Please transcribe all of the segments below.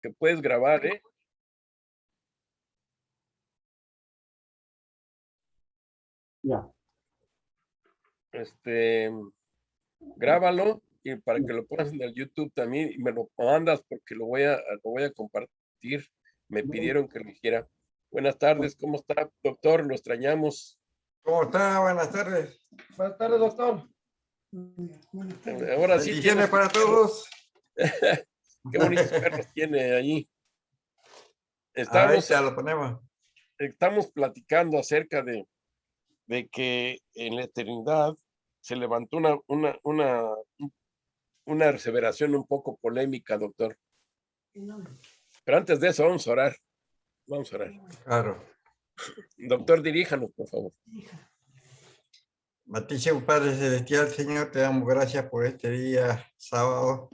que puedes grabar, ¿eh? Ya. Grábalo y para que lo pongas en el YouTube también y me lo mandas porque lo voy a compartir. Me pidieron que lo hiciera. Buenas tardes, ¿cómo está, doctor? Lo extrañamos. ¿Cómo está? Buenas tardes. Buenas tardes, doctor. Ahora sí Bendiciones tienes para todos. qué bonitos perros tiene allí. Ahí ya lo ponemos. Estamos platicando acerca de que en la eternidad se levantó una aseveración un poco polémica, doctor. Pero antes de eso, vamos a orar. Vamos a orar. Claro. Doctor, diríjanos, por favor. Matísimo Padre Celestial, Señor, te damos gracias por este día sábado,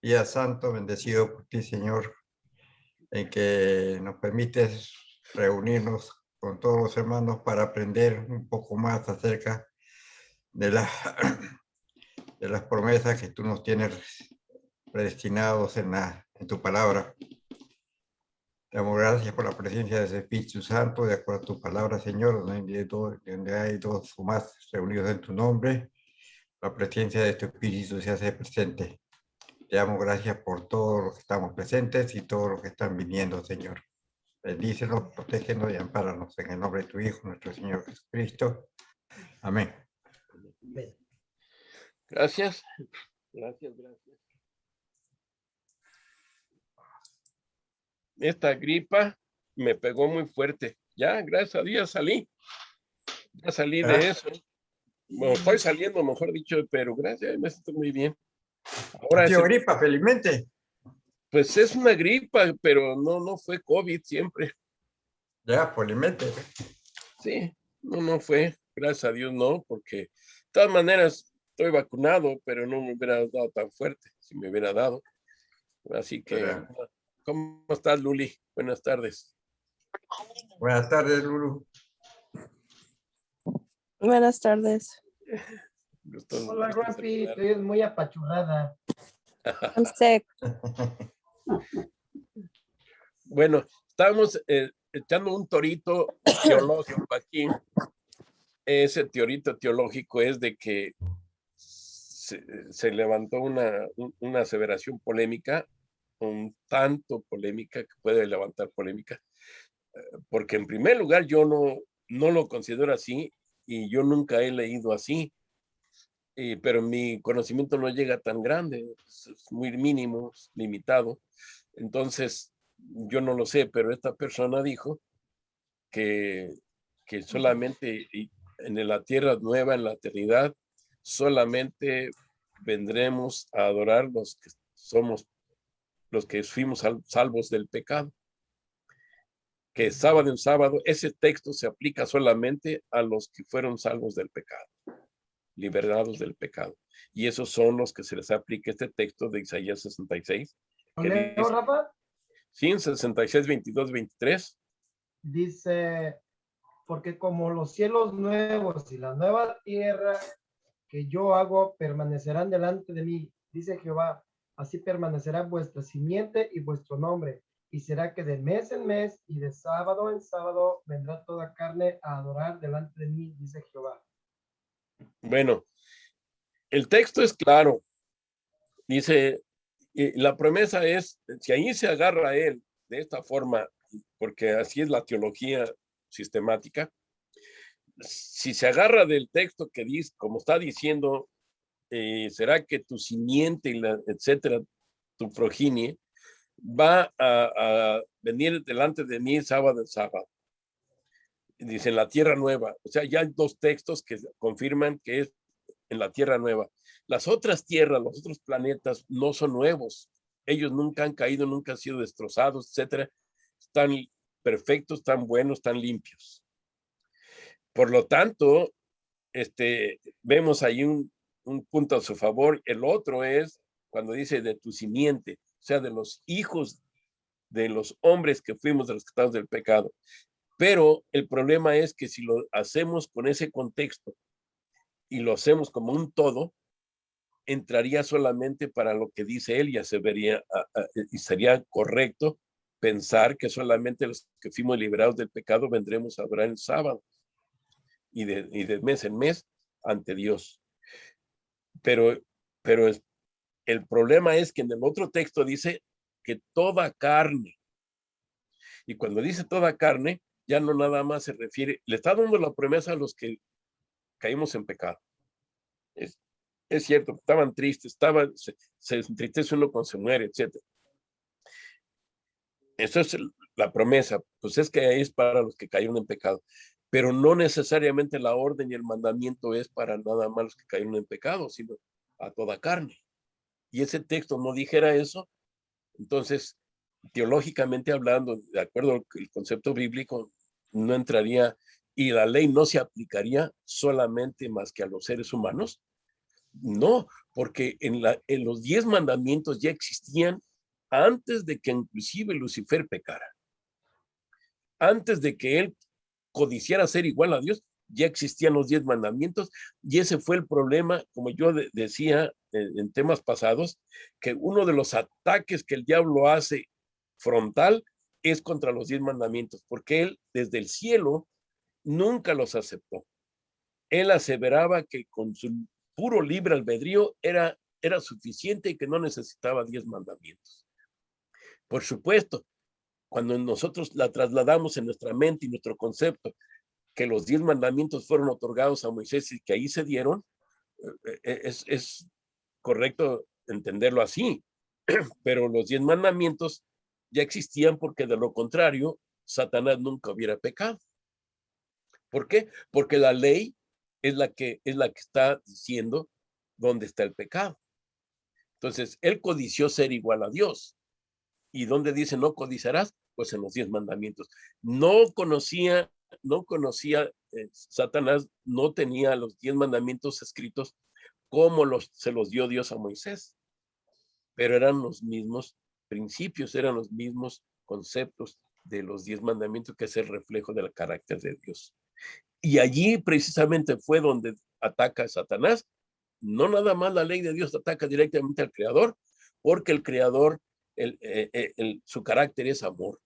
día santo, bendecido por ti, Señor, en que nos permites reunirnos con todos los hermanos para aprender un poco más acerca de las promesas que tú nos tienes predestinados en tu palabra. Te damos gracias por la presencia de ese Espíritu Santo, de acuerdo a tu palabra, Señor, donde hay dos o más reunidos en tu nombre, la presencia de tu Espíritu se hace presente. Te damos gracias por todos los que estamos presentes y todos los que están viniendo, Señor. Bendícenos, protégenos y ampáranos en el nombre de tu Hijo, nuestro Señor Jesucristo. Amén. Gracias. Gracias. Esta gripa me pegó muy fuerte. Ya, gracias a Dios salí. Ya salí de eso. Bueno, estoy saliendo, mejor dicho, pero gracias, me siento muy bien. Ahora es gripa, felizmente. Pues es una gripa, pero no fue COVID siempre. Ya, felizmente. Sí, no fue. Gracias a Dios no, porque de todas maneras estoy vacunado, pero no me hubiera dado tan fuerte si me hubiera dado. Así que, ¿cómo estás, Luli? Buenas tardes. Buenas tardes, Lulu. Buenas tardes. Hola, Rampi, te ves muy apachurrada. I'm sick. Bueno, estamos echando un torito teológico aquí. Ese torito teológico es de que se levantó una aseveración polémica, un tanto polémica, que puede levantar polémica, porque en primer lugar yo no lo considero así y yo nunca he leído así, pero mi conocimiento no llega tan grande, es muy mínimo, es limitado. Entonces, yo no lo sé, pero esta persona dijo que solamente en la tierra nueva, en la eternidad, solamente vendremos a adorar los que somos, los que fuimos salvos del pecado. Que sábado en sábado, ese texto se aplica solamente a los que fueron salvos del pecado, liberados del pecado. Y esos son los que se les aplica este texto de Isaías 66. ¿Lo leo, Rafa? Sí, en 66, 22, 23. Dice, porque como los cielos nuevos y la nueva tierra que yo hago permanecerán delante de mí, dice Jehová, así permanecerá vuestra simiente y vuestro nombre, y será que de mes en mes y de sábado en sábado vendrá toda carne a adorar delante de mí, dice Jehová. Bueno, el texto es claro. Dice, la promesa es, si ahí se agarra a él de esta forma, porque así es la teología sistemática, si se agarra del texto que dice, como está diciendo, será que tu simiente, y etcétera, tu progenie, va a venir delante de mí sábado en sábado. Dice, en la tierra nueva. O sea, ya hay dos textos que confirman que es en la tierra nueva. Las otras tierras, los otros planetas no son nuevos. Ellos nunca han caído, nunca han sido destrozados, etcétera. Están perfectos, están buenos, están limpios. Por lo tanto, vemos ahí un punto a su favor. El otro es cuando dice de tu simiente, o sea, de los hijos de los hombres que fuimos rescatados del pecado. Pero el problema es que si lo hacemos con ese contexto y lo hacemos como un todo, entraría solamente para lo que dice él, ya se vería, y sería correcto pensar que solamente los que fuimos liberados del pecado vendremos a adorar el sábado y de mes en mes ante Dios. Pero el problema es que en el otro texto dice que toda carne, y cuando dice toda carne, ya no nada más se refiere, le está dando la promesa a los que caímos en pecado. Es cierto, estaban tristes, se entristece uno cuando se muere, etc. Eso es la promesa, pues es que es para los que cayeron en pecado, pero no necesariamente la orden y el mandamiento es para nada más los que cayeron en pecado, sino a toda carne. Y ese texto no dijera eso, entonces, teológicamente hablando, de acuerdo al concepto bíblico, no entraría y la ley no se aplicaría solamente más que a los seres humanos. No, porque en los 10 mandamientos ya existían antes de que inclusive Lucifer pecara. Antes de que él codiciara ser igual a Dios, ya existían los 10 mandamientos y ese fue el problema, como yo decía en temas pasados, que uno de los ataques que el diablo hace frontal es contra los 10 mandamientos, porque él desde el cielo nunca los aceptó. Él aseveraba que con su puro libre albedrío era suficiente y que no necesitaba 10 mandamientos. Por supuesto, cuando nosotros la trasladamos en nuestra mente y nuestro concepto, que los 10 mandamientos fueron otorgados a Moisés y que ahí se dieron, es correcto entenderlo así, pero los 10 mandamientos ya existían porque de lo contrario, Satanás nunca hubiera pecado. ¿Por qué? Porque la ley es la que está diciendo dónde está el pecado. Entonces, él codició ser igual a Dios. ¿Y dónde dice no codiciarás? Pues en los 10 mandamientos. No conocía Satanás, no tenía los 10 mandamientos escritos como se los dio Dios a Moisés. Pero eran los mismos principios, eran los mismos conceptos de los 10 mandamientos, que es el reflejo del carácter de Dios. Y allí precisamente fue donde ataca a Satanás. No nada más la ley de Dios ataca directamente al Creador, porque el Creador, su carácter es amor.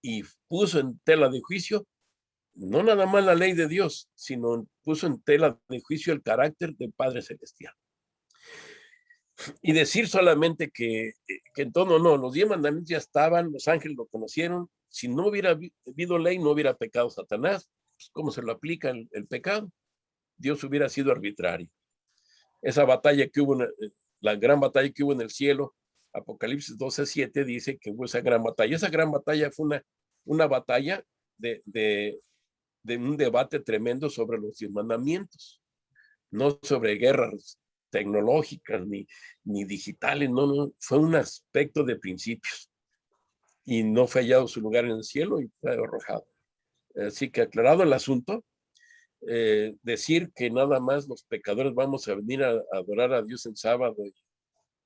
Y puso en tela de juicio, no nada más la ley de Dios, sino puso en tela de juicio el carácter del Padre Celestial. Y decir solamente que entonces no, los 10 mandamientos ya estaban, los ángeles lo conocieron. Si no hubiera habido ley, no hubiera pecado Satanás. Pues, ¿cómo se lo aplica el pecado? Dios hubiera sido arbitrario. Esa batalla que hubo, la gran batalla que hubo en el cielo, Apocalipsis 12:7 dice que hubo esa gran batalla. Esa gran batalla fue una batalla de un debate tremendo sobre los 10 mandamientos, no sobre guerras tecnológicas ni digitales, no, fue un aspecto de principios y no fue hallado su lugar en el cielo y fue arrojado. Así que aclarado el asunto, decir que nada más los pecadores vamos a venir a adorar a Dios en sábado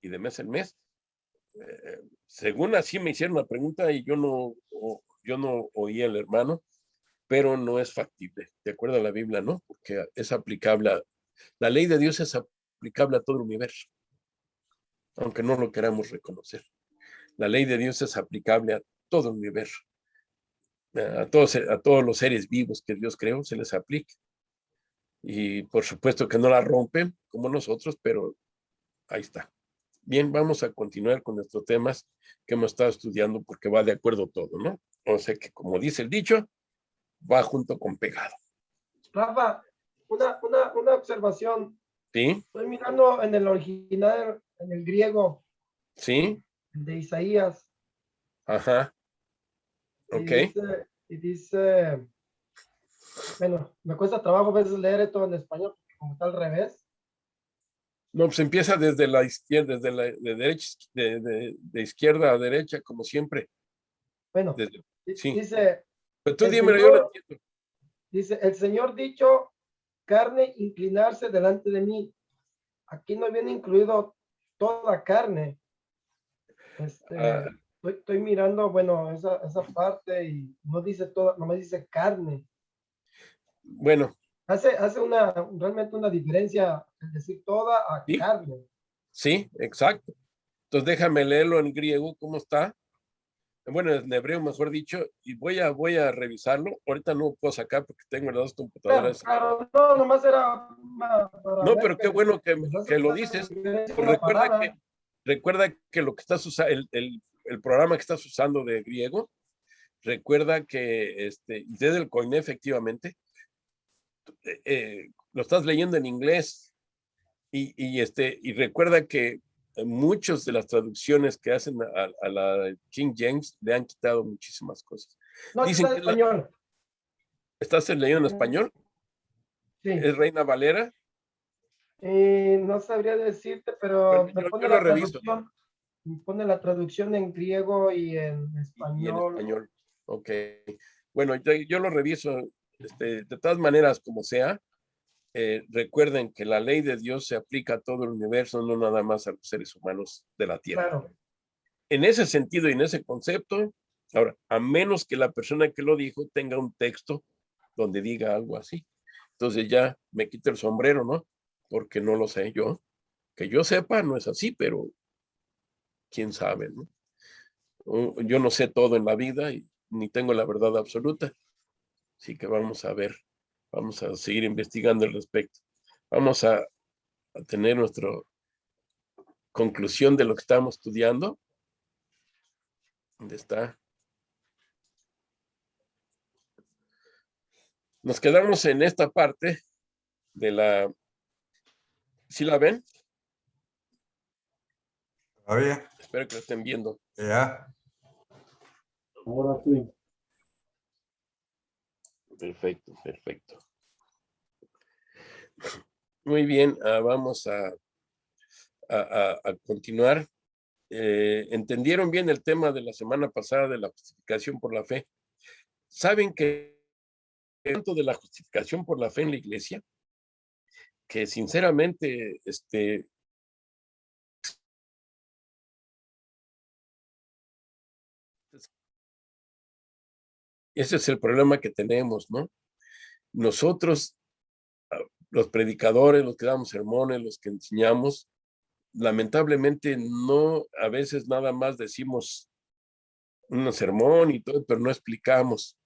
y de mes en mes, según así me hicieron la pregunta y yo no oí al hermano, pero no es factible, de acuerdo a la Biblia, ¿no? Porque es aplicable, la ley de Dios es aplicable a todo el universo, aunque no lo queramos reconocer. La ley de Dios es aplicable a todo el universo. A todos los seres vivos que Dios creó se les aplica. Y por supuesto que no la rompen como nosotros, pero ahí está. Bien, vamos a continuar con nuestros temas que hemos estado estudiando porque va de acuerdo todo, ¿no? O sea que, como dice el dicho, va junto con pegado. Rafa, una observación. ¿Sí? Estoy mirando en el original, en el griego ¿Sí? de Isaías. Ajá. Ok. Y dice, bueno, me cuesta trabajo a veces leer esto en español, porque como está al revés. No, pues empieza desde la izquierda, de izquierda a derecha, como siempre. Bueno, Sí. dice, Pero tú el dímelo, Señor, yo lo entiendo. dice, el Señor dicho, carne inclinarse delante de mí. Aquí no viene incluido toda carne. Estoy mirando, bueno, esa parte y no dice toda, nomás dice carne. Bueno. Hace realmente una diferencia el decir toda a ¿sí? carne. Sí, exacto. Entonces déjame leerlo en griego, ¿cómo está? Bueno, en hebreo, mejor dicho, y voy a revisarlo. Ahorita no puedo sacar porque tengo las dos Claro, computadoras. claro, no, nomás era para No, ver pero qué bueno entonces que lo la dices. diferencia Pues en la palabra. recuerda que lo que estás usando, el programa que estás usando de griego, recuerda que y desde el Koiné, efectivamente, lo estás leyendo en inglés y recuerda que muchas de las traducciones que hacen a la King James le han quitado muchísimas cosas. No, Dicen está en que español. estás leyendo en español, Sí. es Reina Valera. No sabría decirte, pero Bueno, me pone yo lo la reviso. traducción. Me pone la traducción en griego y en Y en español. español. Ok. Bueno, yo lo reviso. De todas maneras, como sea, recuerden que la ley de Dios se aplica a todo el universo, no nada más a los seres humanos de la tierra. Claro. En ese sentido y en ese concepto, ahora, a menos que la persona que lo dijo tenga un texto donde diga algo así. Entonces ya me quito el sombrero, ¿no? Porque no lo sé yo. Que yo sepa, no es así, pero quién sabe, ¿no? Yo no sé todo en la vida y ni tengo la verdad absoluta. Así que vamos a ver, vamos a seguir investigando al respecto. Vamos a tener nuestra conclusión de lo que estamos estudiando. ¿Dónde está? Nos quedamos en esta parte de la... ¿Sí la ven? Todavía, Espero que la estén viendo. ya. Ahora sí. Perfecto, perfecto. Muy bien, vamos a continuar. ¿Entendieron bien el tema de la semana pasada de la justificación por la fe? ¿Saben que tanto de la justificación por la fe en la iglesia, que sinceramente, ese es el problema que tenemos, ¿no? Nosotros, los predicadores, los que damos sermones, los que enseñamos, lamentablemente no, a veces nada más decimos un sermón y todo, pero no explicamos.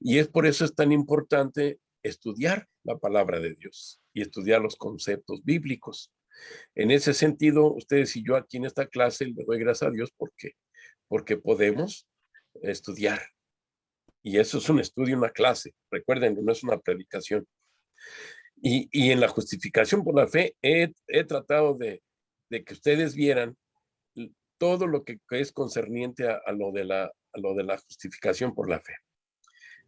Y es por eso es tan importante estudiar la palabra de Dios y estudiar los conceptos bíblicos. En ese sentido, ustedes y yo aquí en esta clase le doy gracias a Dios porque podemos estudiar. Y eso es un estudio, una clase. Recuerden, no es una predicación. Y en la justificación por la fe he tratado de que ustedes vieran todo lo que es concerniente a lo de la justificación por la fe.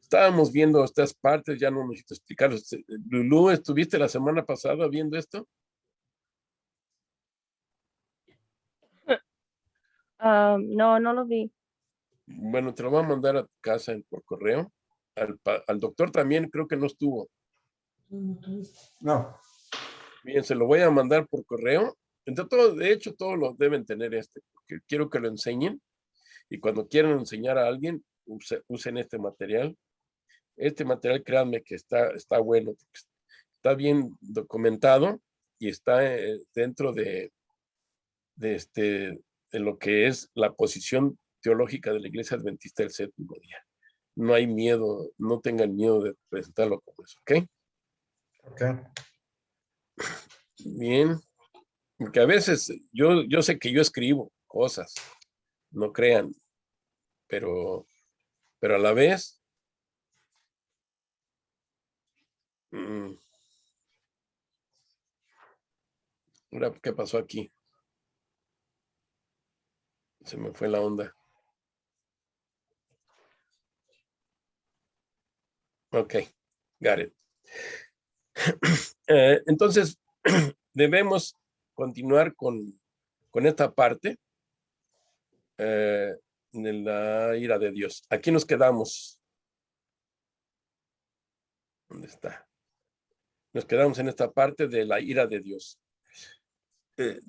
Estábamos viendo estas partes, ya no necesito explicarlos. Lulú, ¿estuviste la semana pasada viendo esto? No, no lo vi. Bueno, te lo voy a mandar a tu casa por correo. Al doctor también creo que no estuvo. No, Bien, se lo voy a mandar por correo. Entonces, de hecho, todos lo deben tener porque quiero que lo enseñen. Y cuando quieran enseñar a alguien, usen este material. Este material, créanme que está bueno, está bien documentado y está dentro de lo que es la posición teológica de la Iglesia Adventista del Séptimo Día. No hay miedo, no tengan miedo de presentarlo como eso, ¿ok? ok. Bien, porque a veces yo sé que yo escribo cosas, no crean, pero a la vez, mira, ¿qué pasó aquí? Se me fue la onda. Ok, got it. Entonces, debemos continuar con esta parte de la ira de Dios. Aquí nos quedamos. ¿Dónde está? Nos quedamos en esta parte de la ira de Dios.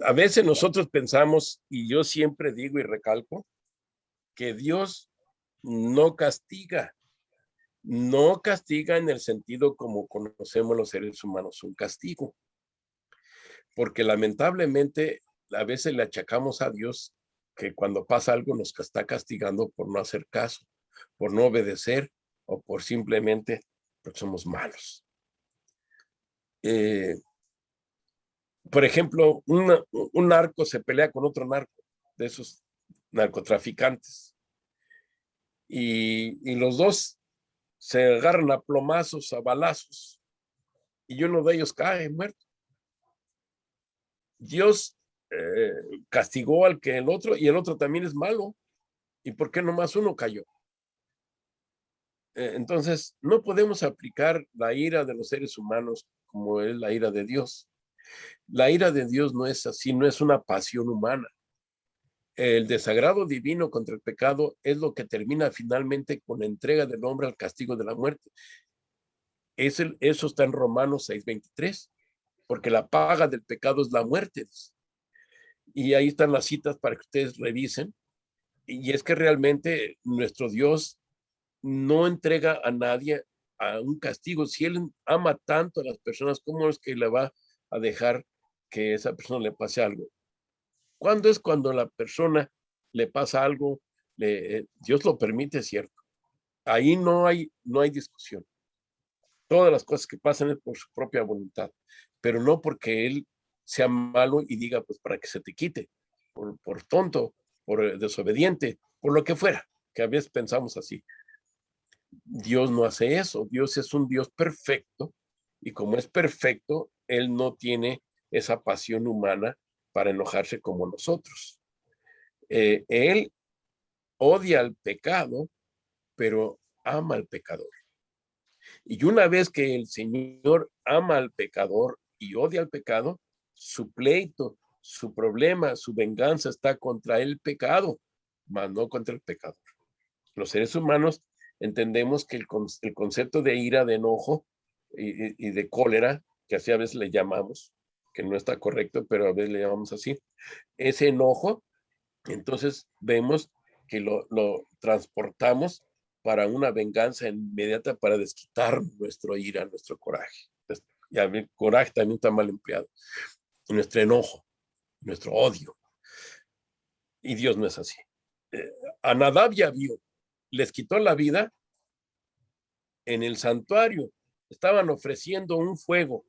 A veces nosotros pensamos, y yo siempre digo y recalco, que Dios no castiga en el sentido como conocemos los seres humanos un castigo. porque lamentablemente a veces le achacamos a Dios que cuando pasa algo nos está castigando por no hacer caso, por no obedecer o por simplemente porque somos malos. Por ejemplo, un narco se pelea con otro narco, de esos narcotraficantes, y los dos se agarran a plomazos, a balazos, y uno de ellos cae muerto. Dios castigó al que el otro, y el otro también es malo. ¿Y por qué nomás uno cayó? Entonces, no podemos aplicar la ira de los seres humanos como es la ira de Dios. La ira de Dios no es así, no es una pasión humana. El desagrado divino contra el pecado es lo que termina finalmente con la entrega del hombre al castigo de la muerte. Eso está en Romanos 6:23, porque la paga del pecado es la muerte. Y ahí están las citas para que ustedes revisen. Y es que realmente nuestro Dios no entrega a nadie a un castigo. Si Él ama tanto a las personas, ¿cómo es que le va a dejar que esa persona le pase algo? ¿Cuándo es cuando la persona le pasa algo? Dios lo permite, cierto. Ahí no hay discusión. Todas las cosas que pasan es por su propia voluntad, pero no porque Él sea malo y diga, pues para que se te quite, por tonto, por desobediente, por lo que fuera, que a veces pensamos así. Dios no hace eso. Dios es un Dios perfecto, y como es perfecto, Él no tiene esa pasión humana para enojarse como nosotros. Él odia al pecado, pero ama al pecador. Y una vez que el Señor ama al pecador y odia al pecado, su pleito, su problema, su venganza está contra el pecado, mas no contra el pecador. Los seres humanos entendemos que el concepto de ira, de enojo y de cólera, que así a veces le llamamos, que no está correcto, pero a veces le llamamos así, ese enojo, entonces vemos que lo transportamos para una venganza inmediata, para desquitar nuestro ira, nuestro coraje. Ya el coraje también está mal empleado. Nuestro enojo, nuestro odio. Y Dios no es así. A Nadab y Abiú les quitó la vida en el santuario. Estaban ofreciendo un fuego.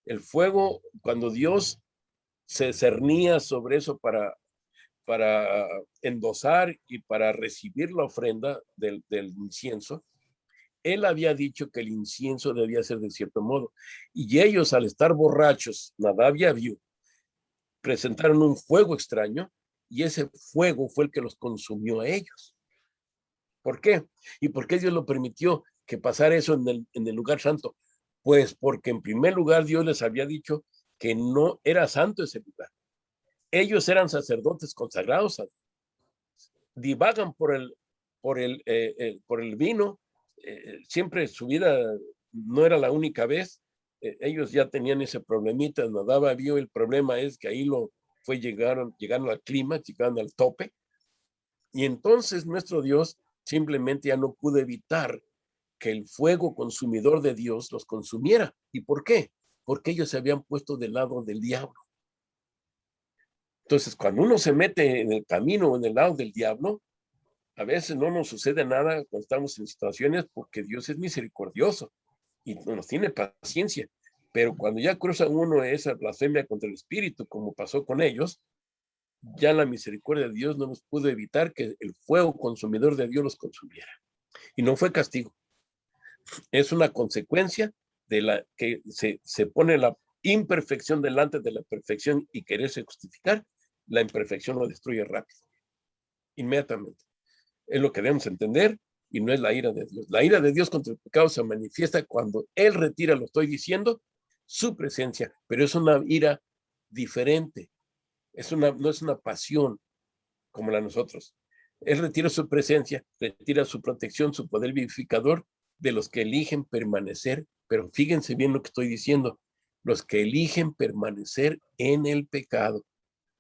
El fuego, cuando Dios se cernía sobre eso para endosar y para recibir la ofrenda del incienso, Él había dicho que el incienso debía ser de cierto modo. Y ellos, al estar borrachos, Nadab y Abiú, presentaron un fuego extraño, y ese fuego fue el que los consumió a ellos. ¿Por qué? ¿Y por qué Dios lo permitió que pasara eso en el lugar santo? Pues porque en primer lugar Dios les había dicho que no era santo ese lugar. Ellos eran sacerdotes consagrados a Dios. Divagan por el vino. Siempre su vida no era la única vez. Ellos ya tenían ese problemita. Nadab vio el problema, es que ahí llegaron al clima, llegaron al tope. Y entonces nuestro Dios simplemente ya no pudo evitar que el fuego consumidor de Dios los consumiera. ¿Y por qué? Porque ellos se habían puesto del lado del diablo. Entonces, cuando uno se mete en el camino o en el lado del diablo, a veces no nos sucede nada cuando estamos en situaciones, porque Dios es misericordioso y nos tiene paciencia. Pero cuando ya cruza uno esa blasfemia contra el Espíritu, como pasó con ellos, ya la misericordia de Dios no nos pudo evitar que el fuego consumidor de Dios los consumiera. Y no fue castigo. Es una consecuencia de la que se pone la imperfección delante de la perfección, y quererse justificar, la imperfección lo destruye rápido, inmediatamente. Es lo que debemos entender, y no es la ira de Dios. La ira de Dios contra el pecado se manifiesta cuando Él retira, lo estoy diciendo, su presencia, pero es una ira diferente. No es una pasión como la de nosotros. Él retira su presencia, retira su protección, su poder vivificador de los que eligen permanecer. Pero fíjense bien lo que estoy diciendo: los que eligen permanecer en el pecado.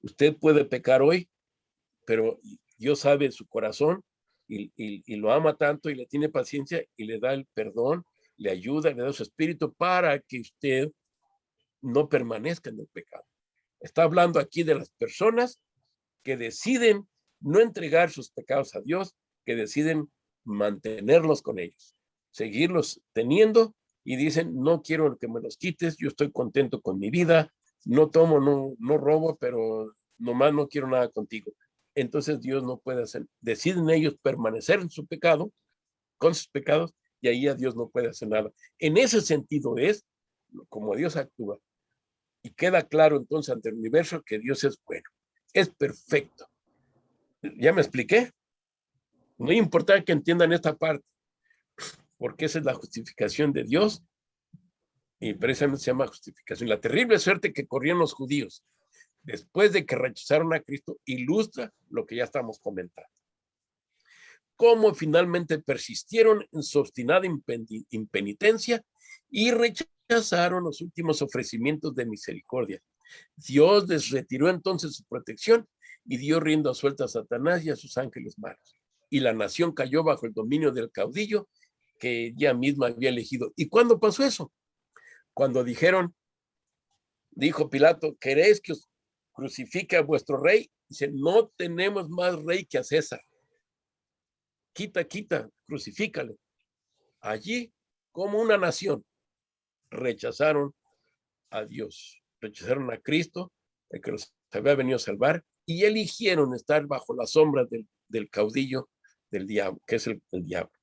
Usted puede pecar hoy, pero Dios sabe su corazón, y lo ama tanto, y le tiene paciencia, y le da el perdón, le ayuda, le da su espíritu para que usted no permanezca en el pecado. Está hablando aquí de las personas que deciden no entregar sus pecados a Dios, que deciden mantenerlos con ellos, seguirlos teniendo y dicen, no quiero que me los quites, yo estoy contento con mi vida, no tomo, no robo, pero nomás no quiero nada contigo. Entonces Dios no puede hacer, deciden ellos permanecer en su pecado, con sus pecados, y ahí a Dios no puede hacer nada. En ese sentido es como Dios actúa. Y queda claro entonces ante el universo que Dios es bueno, es perfecto. ¿Ya me expliqué? Muy importante que entiendan esta parte, porque esa es la justificación de Dios, y precisamente se llama justificación. La terrible suerte que corrieron los judíos después de que rechazaron a Cristo ilustra lo que ya estamos comentando. Cómo finalmente persistieron en su obstinada impenitencia y rechazaron los últimos ofrecimientos de misericordia. Dios les retiró entonces su protección y dio rienda suelta a Satanás y a sus ángeles malos. Y la nación cayó bajo el dominio del caudillo que ella misma había elegido. ¿Y cuándo pasó eso? Cuando dijo Pilato, ¿queréis que os crucifique a vuestro rey? Dice, no tenemos más rey que a César. Quita, crucifícale. Allí, como una nación, rechazaron a Dios, rechazaron a Cristo, el que los había venido a salvar, y eligieron estar bajo la sombra del caudillo del diablo, que es el diablo.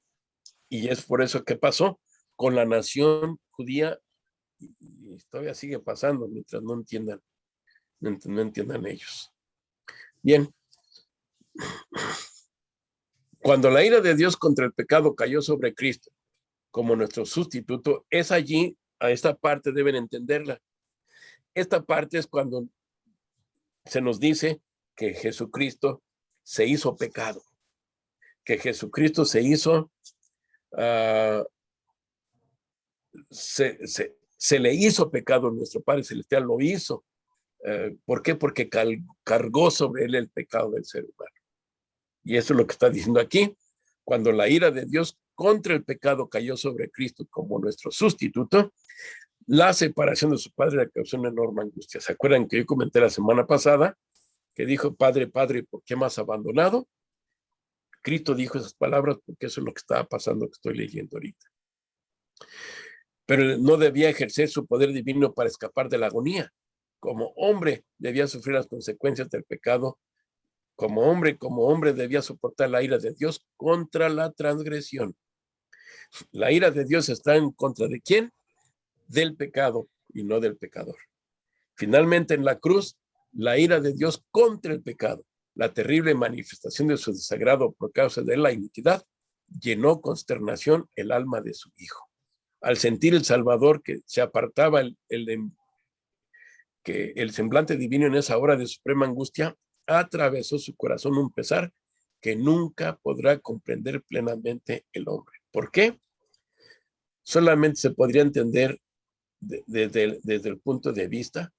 Y es por eso que pasó con la nación judía, y todavía sigue pasando mientras no entiendan ellos. Bien. Cuando la ira de Dios contra el pecado cayó sobre Cristo como nuestro sustituto, es allí, a esta parte deben entenderla. Esta parte es cuando se nos dice que Jesucristo se hizo pecado, que Jesucristo se hizo, se le hizo pecado, nuestro Padre Celestial lo hizo. ¿Por qué? Porque cargó sobre él el pecado del ser humano. Y eso es lo que está diciendo aquí. Cuando la ira de Dios contra el pecado cayó sobre Cristo como nuestro sustituto, la separación de su Padre le causó una enorme angustia. ¿Se acuerdan que yo comenté la semana pasada que dijo, Padre, ¿por qué me has abandonado? Cristo dijo esas palabras porque eso es lo que estaba pasando, que estoy leyendo ahorita. Pero no debía ejercer su poder divino para escapar de la agonía. Como hombre debía sufrir las consecuencias del pecado. Como hombre debía soportar la ira de Dios contra la transgresión. La ira de Dios está en contra ¿de quién? Del pecado y no del pecador. Finalmente en la cruz, la ira de Dios contra el pecado, la terrible manifestación de su desagrado por causa de la iniquidad, llenó consternación el alma de su hijo. Al sentir el Salvador que se apartaba que el semblante divino en esa hora de suprema angustia, atravesó su corazón un pesar que nunca podrá comprender plenamente el hombre. ¿Por qué? Solamente se podría entender desde el punto de vista,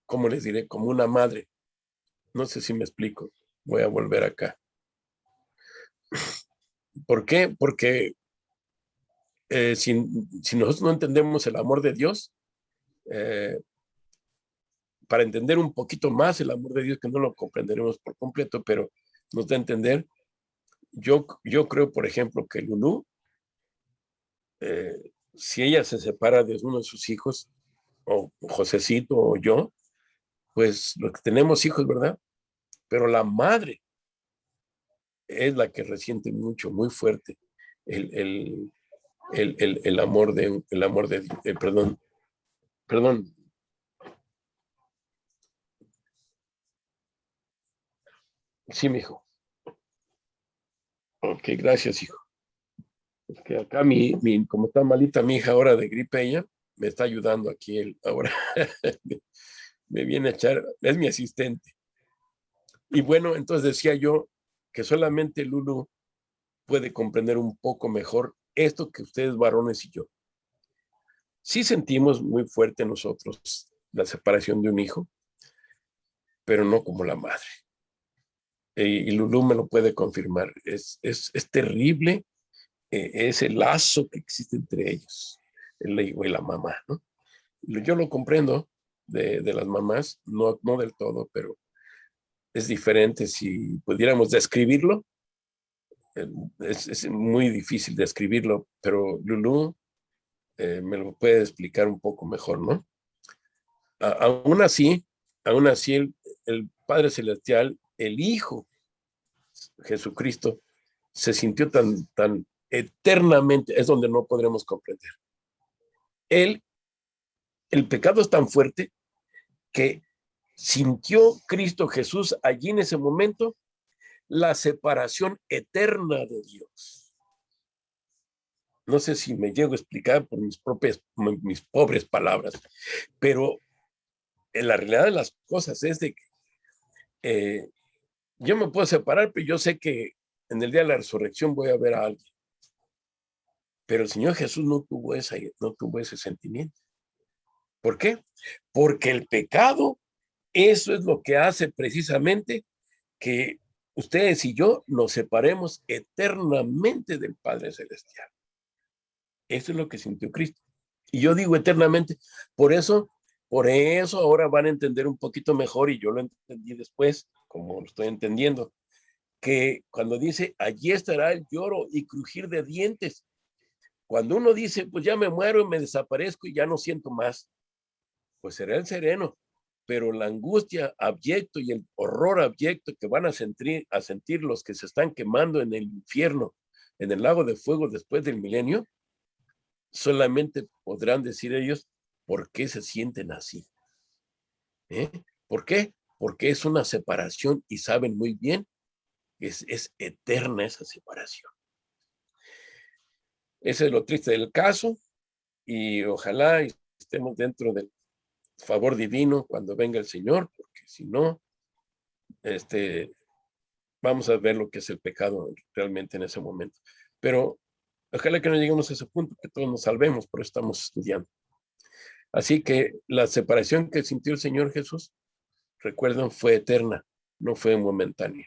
como les diré, como una madre. No sé si me explico. Voy a volver acá. ¿Por qué? Porque si nosotros no entendemos el amor de Dios, para entender un poquito más el amor de Dios, que no lo comprenderemos por completo, pero nos da a entender, yo creo, por ejemplo, que Lulú, si ella se separa de uno de sus hijos, o Josecito o yo, pues los que tenemos hijos, ¿verdad? Pero la madre es la que resiente mucho, muy fuerte el amor de Dios. Perdón. Sí, mi hijo. Ok, gracias, hijo. Es que acá como está malita mi hija ahora de gripe, ella me está ayudando aquí ahora. Me viene a echar, es mi asistente. Y bueno, entonces decía yo que solamente Lulu puede comprender un poco mejor esto que ustedes varones y yo. Sí sentimos muy fuerte nosotros la separación de un hijo, pero no como la madre. Y Lulú me lo puede confirmar. Es terrible ese lazo que existe entre ellos. el hijo y la mamá, ¿no? Yo lo comprendo de las mamás, no del todo, pero es diferente. Si pudiéramos describirlo, es muy difícil describirlo, pero Lulú me lo puede explicar un poco mejor, ¿no? Aún así, el Padre Celestial, el Hijo Jesucristo, se sintió tan eternamente, es donde no podremos comprender. El pecado es tan fuerte que sintió Cristo Jesús allí en ese momento la separación eterna de Dios. No sé si me llego a explicar por mis pobres palabras, pero en la realidad de las cosas es de que yo me puedo separar, pero yo sé que en el día de la resurrección voy a ver a alguien. Pero el Señor Jesús no tuvo ese sentimiento. ¿Por qué? Porque el pecado, eso es lo que hace precisamente que ustedes y yo nos separemos eternamente del Padre Celestial. Eso es lo que sintió Cristo. Y yo digo eternamente, por eso ahora van a entender un poquito mejor, y yo lo entendí después, como lo estoy entendiendo, que cuando dice, allí estará el lloro y crujir de dientes. Cuando uno dice, pues ya me muero y me desaparezco y ya no siento más, pues será el sereno, pero la angustia abyecto y el horror abyecto que van a sentir los que se están quemando en el infierno, en el lago de fuego después del milenio, solamente podrán decir ellos por qué se sienten así. ¿Por qué? Porque es una separación y saben muy bien que es eterna esa separación. Ese es lo triste del caso, y ojalá estemos dentro del favor divino cuando venga el Señor, porque si no, vamos a ver lo que es el pecado realmente en ese momento. Pero ojalá que no lleguemos a ese punto, que todos nos salvemos, pero estamos estudiando. Así que la separación que sintió el Señor Jesús, recuerden, fue eterna, no fue momentánea.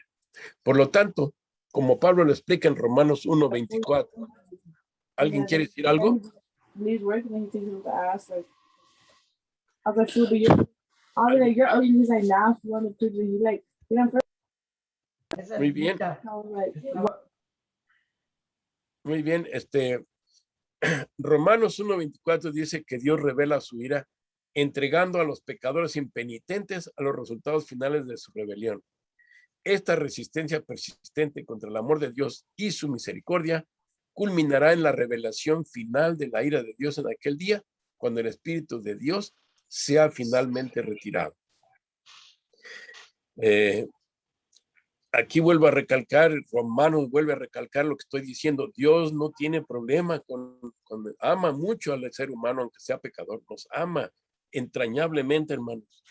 Por lo tanto, como Pablo lo explica en Romanos 1:24, ¿alguien quiere decir algo? Muy bien. Muy bien, Romanos 1:24 dice que Dios revela su ira entregando a los pecadores impenitentes a los resultados finales de su rebelión. Esta resistencia persistente contra el amor de Dios y su misericordia culminará en la revelación final de la ira de Dios en aquel día, cuando el Espíritu de Dios sea finalmente retirado. Aquí vuelvo a recalcar, Romanos vuelve a recalcar lo que estoy diciendo. Dios no tiene problema ama mucho al ser humano, aunque sea pecador, nos ama entrañablemente, hermanos,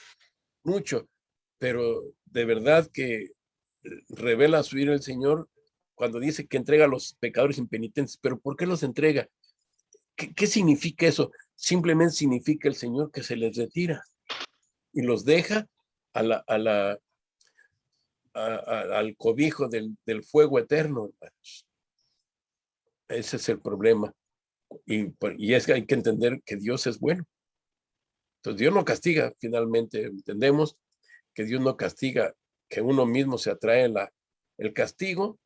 mucho, pero de verdad que revela su ira el Señor cuando dice que entrega a los pecadores impenitentes. ¿Pero por qué los entrega? ¿Qué significa eso? Simplemente significa el Señor que se les retira y los deja al cobijo del fuego eterno, hermanos. Ese es el problema. Y es que hay que entender que Dios es bueno. Entonces Dios no castiga, finalmente entendemos que Dios no castiga, que uno mismo se atrae el castigo,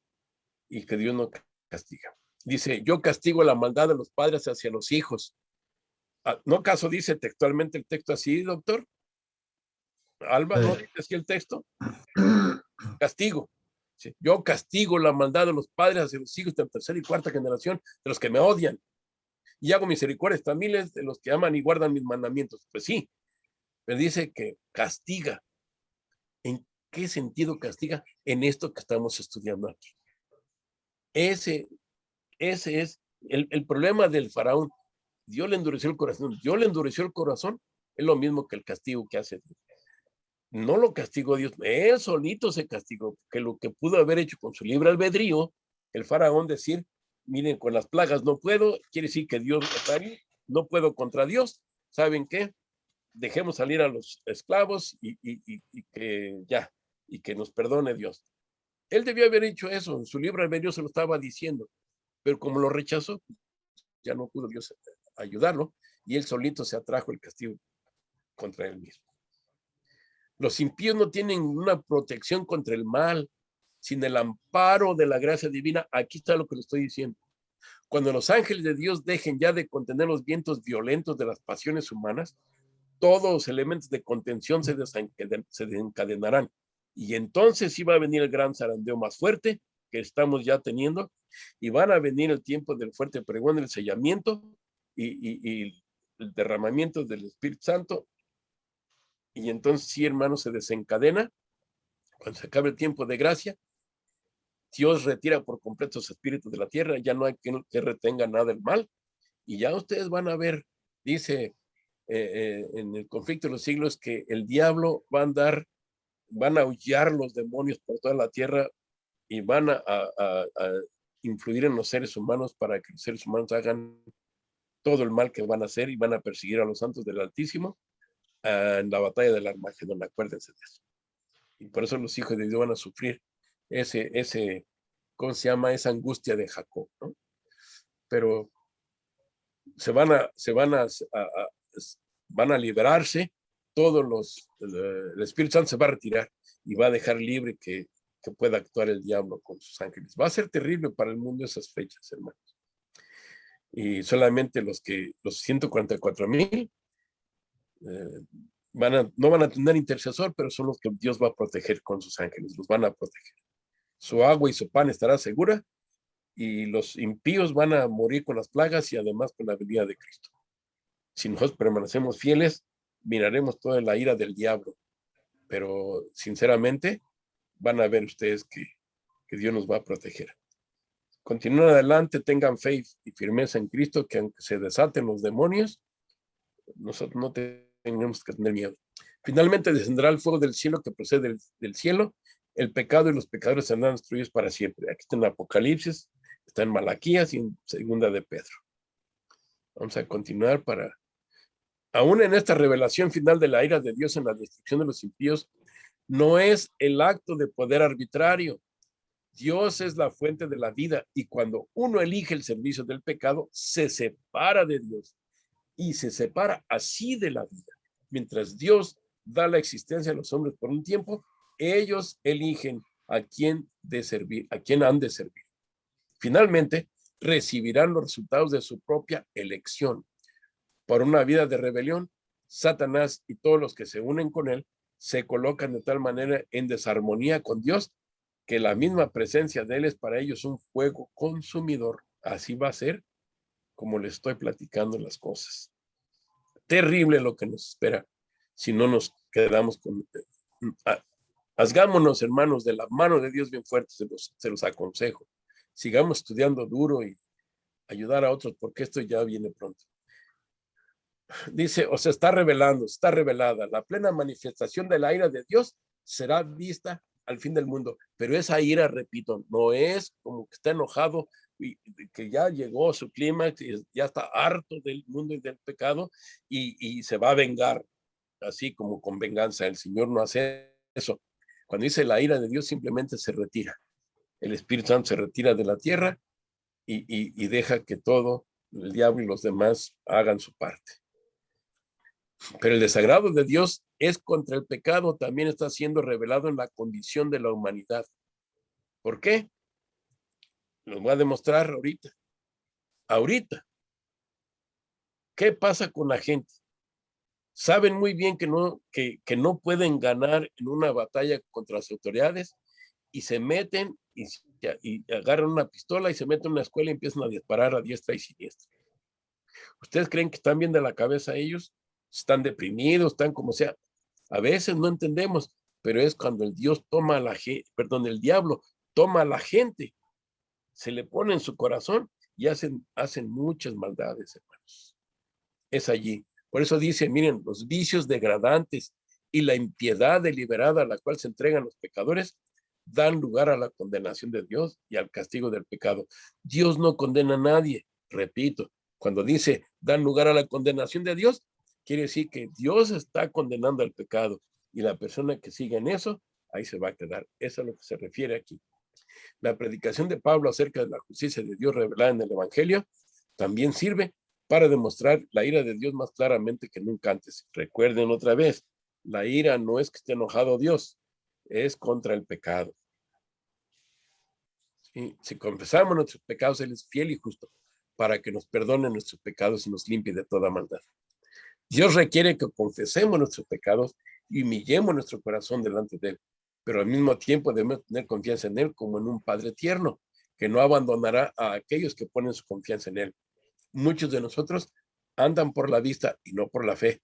y que Dios no castiga. Dice, yo castigo la maldad de los padres hacia los hijos. ¿No acaso dice textualmente el texto así, doctor? Alba, ¿no dice así el texto? Castigo. ¿Sí? Yo castigo la maldad de los padres hacia los hijos de tercera y cuarta generación de los que me odian, y hago misericordia a miles de los que aman y guardan mis mandamientos. Pues sí, pero dice que castiga. ¿En qué sentido castiga? En esto que estamos estudiando aquí. Ese es el problema del faraón. Dios le endureció el corazón. Dios le endureció el corazón. Es lo mismo que el castigo que hace Dios. No lo castigó Dios, él solito se castigó, que lo que pudo haber hecho con su libre albedrío, el faraón decir, miren, con las plagas no puedo, quiere decir que Dios está ahí, no puedo contra Dios. ¿Saben qué? Dejemos salir a los esclavos y que ya, y que nos perdone Dios. Él debió haber hecho eso, en su libre albedrío se lo estaba diciendo, pero como lo rechazó, ya no pudo Dios ayudarlo, y él solito se atrajo el castigo contra él mismo. Los impíos no tienen una protección contra el mal, sin el amparo de la gracia divina. Aquí está lo que le estoy diciendo. Cuando los ángeles de Dios dejen ya de contener los vientos violentos de las pasiones humanas, todos los elementos de contención se desencadenarán. Y entonces sí va a venir el gran zarandeo más fuerte que estamos ya teniendo, y van a venir el tiempo del fuerte pregón, el sellamiento y el derramamiento del Espíritu Santo. Y entonces sí, hermanos, se desencadena. Cuando se acabe el tiempo de gracia, Dios retira por completo los espíritus de la tierra, ya no hay que retenga nada del mal, y ya ustedes van a ver, dice en el conflicto de los siglos, que el diablo va a andar, van a aullar los demonios por toda la tierra y van a influir en los seres humanos para que los seres humanos hagan todo el mal que van a hacer, y van a perseguir a los santos del Altísimo en la batalla del Armagedón. Acuérdense de eso. Y por eso los hijos de Dios van a sufrir ¿cómo se llama? Esa angustia de Jacob, ¿no? Pero van a liberarse, el Espíritu Santo se va a retirar y va a dejar libre que pueda actuar el diablo con sus ángeles. Va a ser terrible para el mundo esas fechas, hermanos. Y solamente los 144,000 no van a tener intercesor, pero son los que Dios va a proteger con sus ángeles, los van a proteger. Su agua y su pan estará segura, y los impíos van a morir con las plagas y además con la venida de Cristo. Si nosotros permanecemos fieles, miraremos toda la ira del diablo, pero sinceramente van a ver ustedes que Dios nos va a proteger. Continúen adelante, tengan fe y firmeza en Cristo, que aunque se desaten los demonios, nosotros no tenemos que tener miedo. Finalmente descenderá el fuego del cielo que procede del cielo. El pecado y los pecadores serán destruidos para siempre. Aquí está en Apocalipsis, está en Malaquías y en Segunda de Pedro. Vamos a continuar aún en esta revelación final de la ira de Dios en la destrucción de los impíos, no es el acto de poder arbitrario. Dios es la fuente de la vida, y cuando uno elige el servicio del pecado, se separa de Dios y se separa así de la vida. Mientras Dios da la existencia a los hombres por un tiempo, ellos eligen a quién han de servir. Finalmente, recibirán los resultados de su propia elección. Por una vida de rebelión, Satanás y todos los que se unen con él se colocan de tal manera en desarmonía con Dios que la misma presencia de él es para ellos un fuego consumidor. Así va a ser como les estoy platicando las cosas. Terrible lo que nos espera si no nos quedamos con... Hasgámonos, hermanos, de la mano de Dios bien fuerte, se los aconsejo. Sigamos estudiando duro y ayudar a otros, porque esto ya viene pronto. Dice, o sea, está revelada. La plena manifestación de la ira de Dios será vista al fin del mundo. Pero esa ira, repito, no es como que está enojado y que ya llegó su clímax y ya está harto del mundo y del pecado y se va a vengar, así como con venganza. El Señor no hace eso. Cuando dice la ira de Dios, simplemente se retira. El Espíritu Santo se retira de la tierra y deja que todo, el diablo y los demás, hagan su parte. Pero el desagrado de Dios es contra el pecado, también está siendo revelado en la condición de la humanidad. ¿Por qué? Lo voy a demostrar ahorita. ¿Qué pasa con la gente? Saben muy bien que no pueden ganar en una batalla contra las autoridades, y se meten y agarran una pistola y se meten en una escuela y empiezan a disparar a diestra y siniestra. ¿Ustedes creen que están bien de la cabeza ellos? Están deprimidos, están como sea. A veces no entendemos, pero es cuando el diablo toma a la gente, se le pone en su corazón y hacen muchas maldades, hermanos. Es allí. Por eso dice, miren, los vicios degradantes y la impiedad deliberada a la cual se entregan los pecadores dan lugar a la condenación de Dios y al castigo del pecado. Dios no condena a nadie, repito. Cuando dice dan lugar a la condenación de Dios, quiere decir que Dios está condenando al pecado, y la persona que siga en eso, ahí se va a quedar. Eso es a lo que se refiere aquí. La predicación de Pablo acerca de la justicia de Dios revelada en el Evangelio también sirve para demostrar la ira de Dios más claramente que nunca antes. Recuerden otra vez, la ira no es que esté enojado Dios, es contra el pecado. ¿Sí? Si confesamos nuestros pecados, Él es fiel y justo para que nos perdone nuestros pecados y nos limpie de toda maldad. Dios requiere que confesemos nuestros pecados y humillemos nuestro corazón delante de Él, pero al mismo tiempo debemos tener confianza en Él como en un Padre tierno, que no abandonará a aquellos que ponen su confianza en Él. Muchos de nosotros andan por la vista y no por la fe.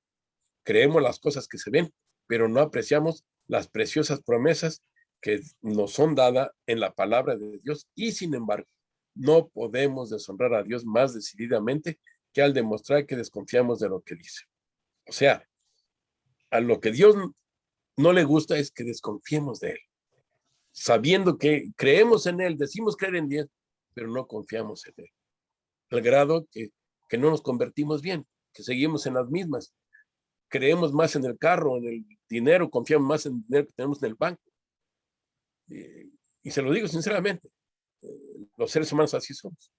Creemos las cosas que se ven, pero no apreciamos las preciosas promesas que nos son dadas en la palabra de Dios y sin embargo, no podemos deshonrar a Dios más decididamente que al demostrar que desconfiamos de lo que dice. O sea, a lo que Dios no le gusta es que desconfiemos de Él, sabiendo que creemos en Él, decimos creer en Dios, pero no confiamos en Él, al grado que no nos convertimos bien, que seguimos en las mismas. Creemos más en el carro, en el dinero, confiamos más en el dinero que tenemos en el banco. Y se lo digo sinceramente, los seres humanos así somos.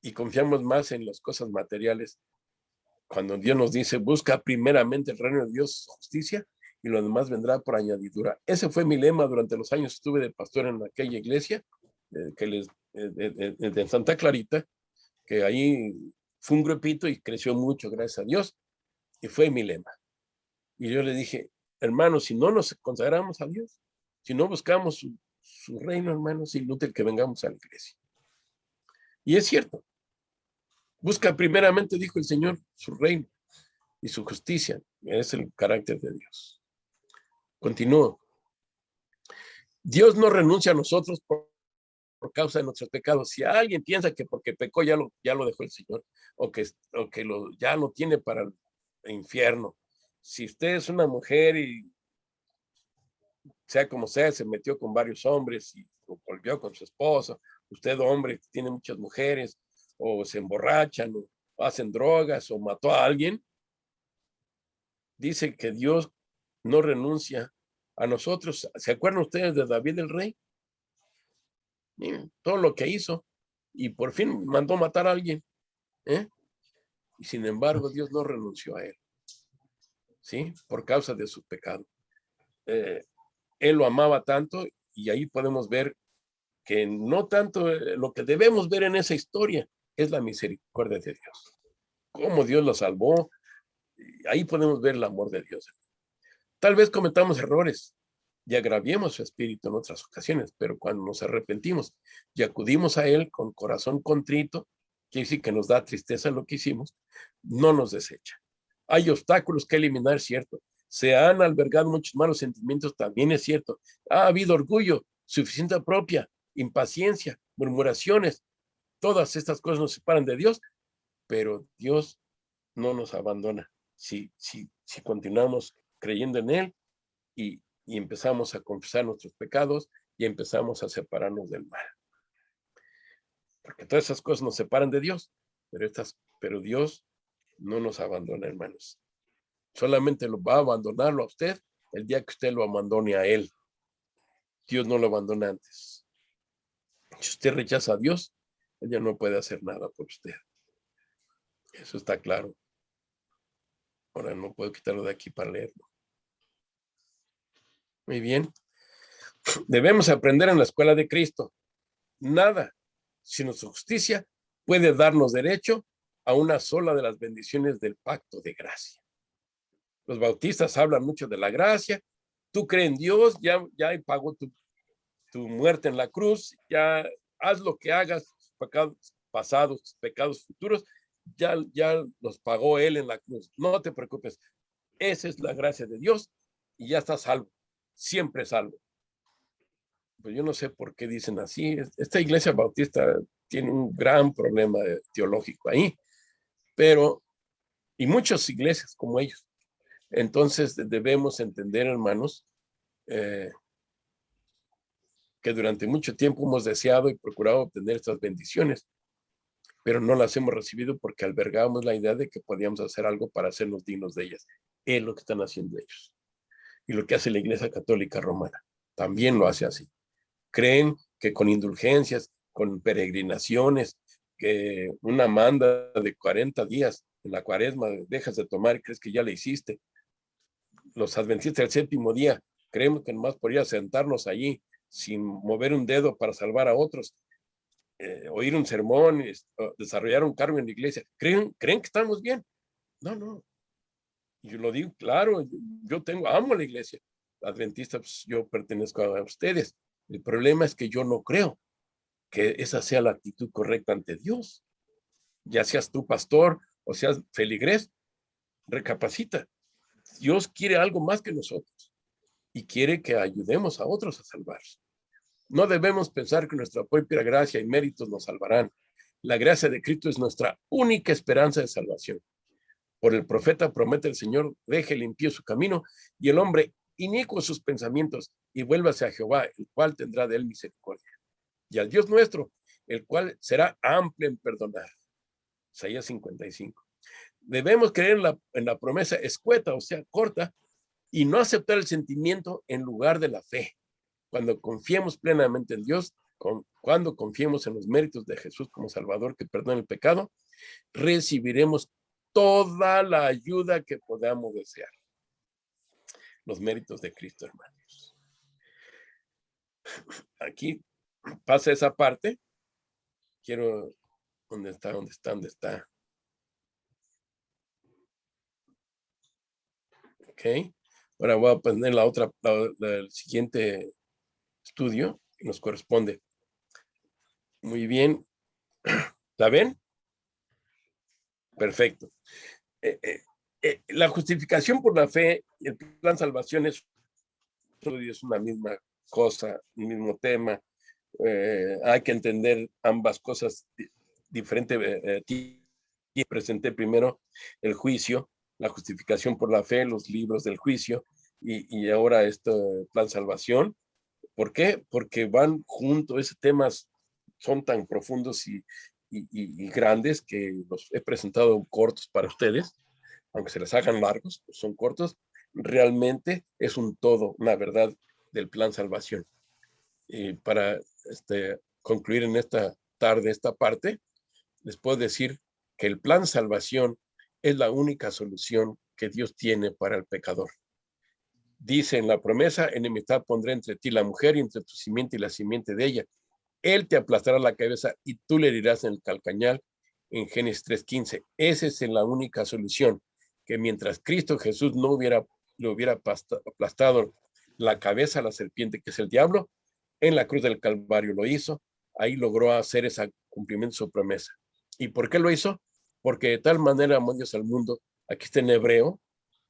Y confiamos más en las cosas materiales. Cuando Dios nos dice, busca primeramente el reino de Dios, justicia, y lo demás vendrá por añadidura. Ese fue mi lema durante los años que estuve de pastor en aquella iglesia, de Santa Clarita, que ahí fue un grupito y creció mucho, gracias a Dios, y fue mi lema. Y yo le dije, hermanos, si no nos consagramos a Dios, si no buscamos su reino, hermanos, es inútil que vengamos a la iglesia. Y es cierto. Busca primeramente, dijo el Señor, su reino y su justicia. Es el carácter de Dios. Continúo. Dios no renuncia a nosotros por causa de nuestros pecados. Si alguien piensa que porque pecó ya lo dejó el Señor, o que ya lo tiene para el infierno. Si usted es una mujer y sea como sea, se metió con varios hombres y volvió con su esposo, usted hombre tiene muchas mujeres, o se emborrachan, o hacen drogas, o mató a alguien, dice que Dios no renuncia a nosotros. ¿Se acuerdan ustedes de David el rey? Miren, todo lo que hizo, y por fin mandó matar a alguien, ¿eh? Y sin embargo Dios no renunció a él, ¿sí? Por causa de su pecado. Él lo amaba tanto, y ahí podemos ver que no tanto lo que debemos ver en esa historia es la misericordia de Dios. Cómo Dios lo salvó. Ahí podemos ver el amor de Dios. Tal vez cometamos errores y agraviemos su espíritu en otras ocasiones, pero cuando nos arrepentimos y acudimos a Él con corazón contrito, quiere decir que nos da tristeza lo que hicimos, no nos desecha. Hay obstáculos que eliminar, cierto. Se han albergado muchos malos sentimientos, también es cierto. Ha habido orgullo, suficiencia propia, impaciencia, murmuraciones. Todas estas cosas nos separan de Dios, pero Dios no nos abandona. Si continuamos creyendo en Él y empezamos a confesar nuestros pecados y empezamos a separarnos del mal. Porque todas esas cosas nos separan de Dios, pero Dios no nos abandona, hermanos. Solamente lo va a abandonarlo a usted el día que usted lo abandone a Él. Dios no lo abandona antes. Si usted rechaza a Dios, Él ya no puede hacer nada por usted. Eso está claro. Ahora no puedo quitarlo de aquí para leerlo. Muy bien. Debemos aprender en la escuela de Cristo. Nada, sino su justicia, puede darnos derecho a una sola de las bendiciones del pacto de gracia. Los bautistas hablan mucho de la gracia. Tú crees en Dios, ya pagó tu muerte en la cruz, ya haz lo que hagas, pecados pasados, pecados futuros, ya los pagó Él en la cruz. No te preocupes. Esa es la gracia de Dios y ya estás salvo, siempre salvo. Pues yo no sé por qué dicen así. Esta iglesia bautista tiene un gran problema teológico ahí, y muchas iglesias como ellos. Entonces debemos entender, hermanos, que durante mucho tiempo hemos deseado y procurado obtener estas bendiciones, pero no las hemos recibido porque albergábamos la idea de que podíamos hacer algo para hacernos dignos de ellas. Es lo que están haciendo ellos. Y lo que hace la Iglesia Católica Romana también lo hace así. Creen que con indulgencias, con peregrinaciones, que una manda de 40 días en la cuaresma dejas de tomar y crees que ya le hiciste. Los adventistas del séptimo día creemos que nomás podría sentarnos allí sin mover un dedo para salvar a otros, oír un sermón, desarrollar un cargo en la iglesia. ¿Creen que estamos bien? No. Yo lo digo claro, yo amo la iglesia adventista, pues yo pertenezco a ustedes. El problema es que yo no creo que esa sea la actitud correcta ante Dios. Ya seas tú pastor o seas feligrés, recapacita. Dios quiere algo más que nosotros y quiere que ayudemos a otros a salvarse. No debemos pensar que nuestra propia gracia y méritos nos salvarán. La gracia de Cristo es nuestra única esperanza de salvación. Por el profeta promete el Señor, deje limpio su camino y el hombre inicuo sus pensamientos y vuélvase a Jehová, el cual tendrá de él misericordia. Y al Dios nuestro, el cual será amplio en perdonar. Isaías 55. Debemos creer en la promesa escueta, o sea, corta, y no aceptar el sentimiento en lugar de la fe. Cuando confiemos plenamente en Dios, cuando confiemos en los méritos de Jesús como Salvador que perdona el pecado, recibiremos toda la ayuda que podamos desear. Los méritos de Cristo, hermanos. Aquí pasa esa parte. Quiero, ¿dónde está? Ok. Ahora voy a poner el siguiente estudio que nos corresponde. Muy bien. ¿La ven? Perfecto. La justificación por la fe y el plan salvación es una misma cosa, un mismo tema. Hay que entender ambas cosas diferentes. Presenté primero el juicio, la justificación por la fe, los libros del juicio y ahora este plan salvación. ¿Por qué? Porque van juntos, esos temas son tan profundos y grandes que los he presentado cortos para ustedes, aunque se les hagan largos, pues son cortos. Realmente es un todo, una verdad del plan salvación. Y para concluir en esta tarde esta parte, les puedo decir que el plan salvación es la única solución que Dios tiene para el pecador. Dice en la promesa, enemistad pondré entre ti la mujer y entre tu simiente y la simiente de ella. Él te aplastará la cabeza y tú le herirás en el calcañal, en Génesis 3:15. Esa es la única solución, que mientras Cristo Jesús no le hubiera aplastado la cabeza a la serpiente, que es el diablo, en la cruz del Calvario lo hizo, ahí logró hacer ese cumplimiento de su promesa. ¿Y por qué lo hizo? Porque de tal manera amó Dios al mundo, aquí está en hebreo,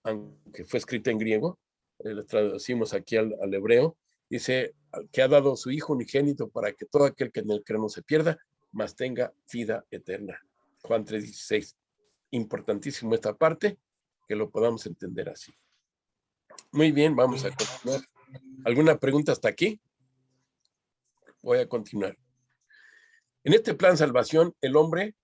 aunque fue escrito en griego, lo traducimos aquí al hebreo, dice que ha dado su Hijo unigénito para que todo aquel que en él cree no se pierda, mas tenga vida eterna. Juan 3:16. Importantísimo esta parte, que lo podamos entender así. Muy bien, vamos a continuar. ¿Alguna pregunta hasta aquí? Voy a continuar. En este plan salvación, el hombre,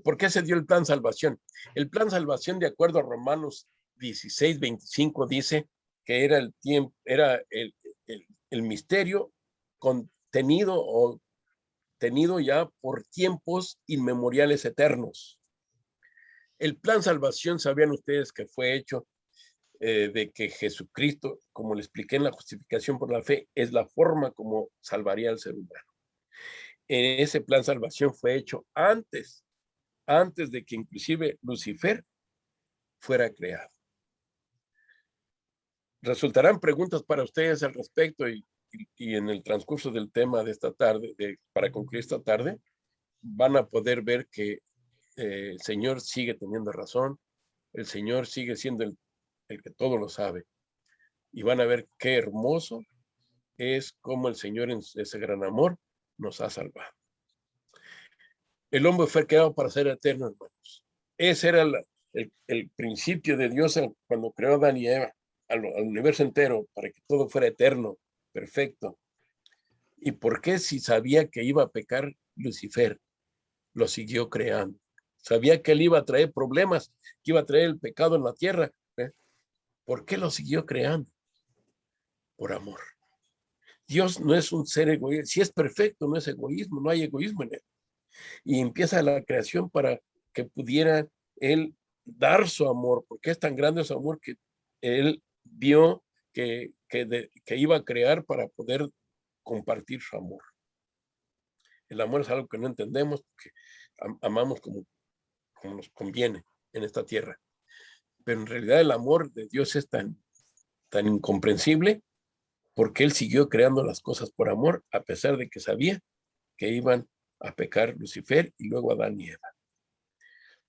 ¿por qué se dio el plan salvación? El plan salvación, de acuerdo a Romanos 16:25, dice que era el tiempo, era el misterio contenido o tenido ya por tiempos inmemoriales eternos. El plan salvación, sabían ustedes que fue hecho de que Jesucristo, como le expliqué en la justificación por la fe, es la forma como salvaría al ser humano. Ese plan salvación fue hecho antes de que inclusive Lucifer fuera creado. Resultarán preguntas para ustedes al respecto y en el transcurso del tema de esta tarde, para concluir esta tarde, van a poder ver que el Señor sigue teniendo razón, el Señor sigue siendo el que todo lo sabe. Y van a ver qué hermoso es cómo el Señor en ese gran amor nos ha salvado. El hombre fue creado para ser eterno, hermanos. Ese era el principio de Dios cuando creó a Adán y Eva, al universo entero, para que todo fuera eterno, perfecto. ¿Y por qué, si sabía que iba a pecar Lucifer, lo siguió creando? Sabía que él iba a traer problemas, que iba a traer el pecado en la tierra. ¿Por qué lo siguió creando? Por amor. Dios no es un ser egoísta. Si es perfecto, no es egoísmo, no hay egoísmo en él. Y empieza la creación para que pudiera él dar su amor, porque es tan grande su amor que él vio que iba a crear para poder compartir su amor. El amor es algo que no entendemos porque amamos como nos conviene en esta tierra. Pero en realidad el amor de Dios es tan incomprensible porque él siguió creando las cosas por amor, a pesar de que sabía que iban a pecar Lucifer y luego Adán y Eva.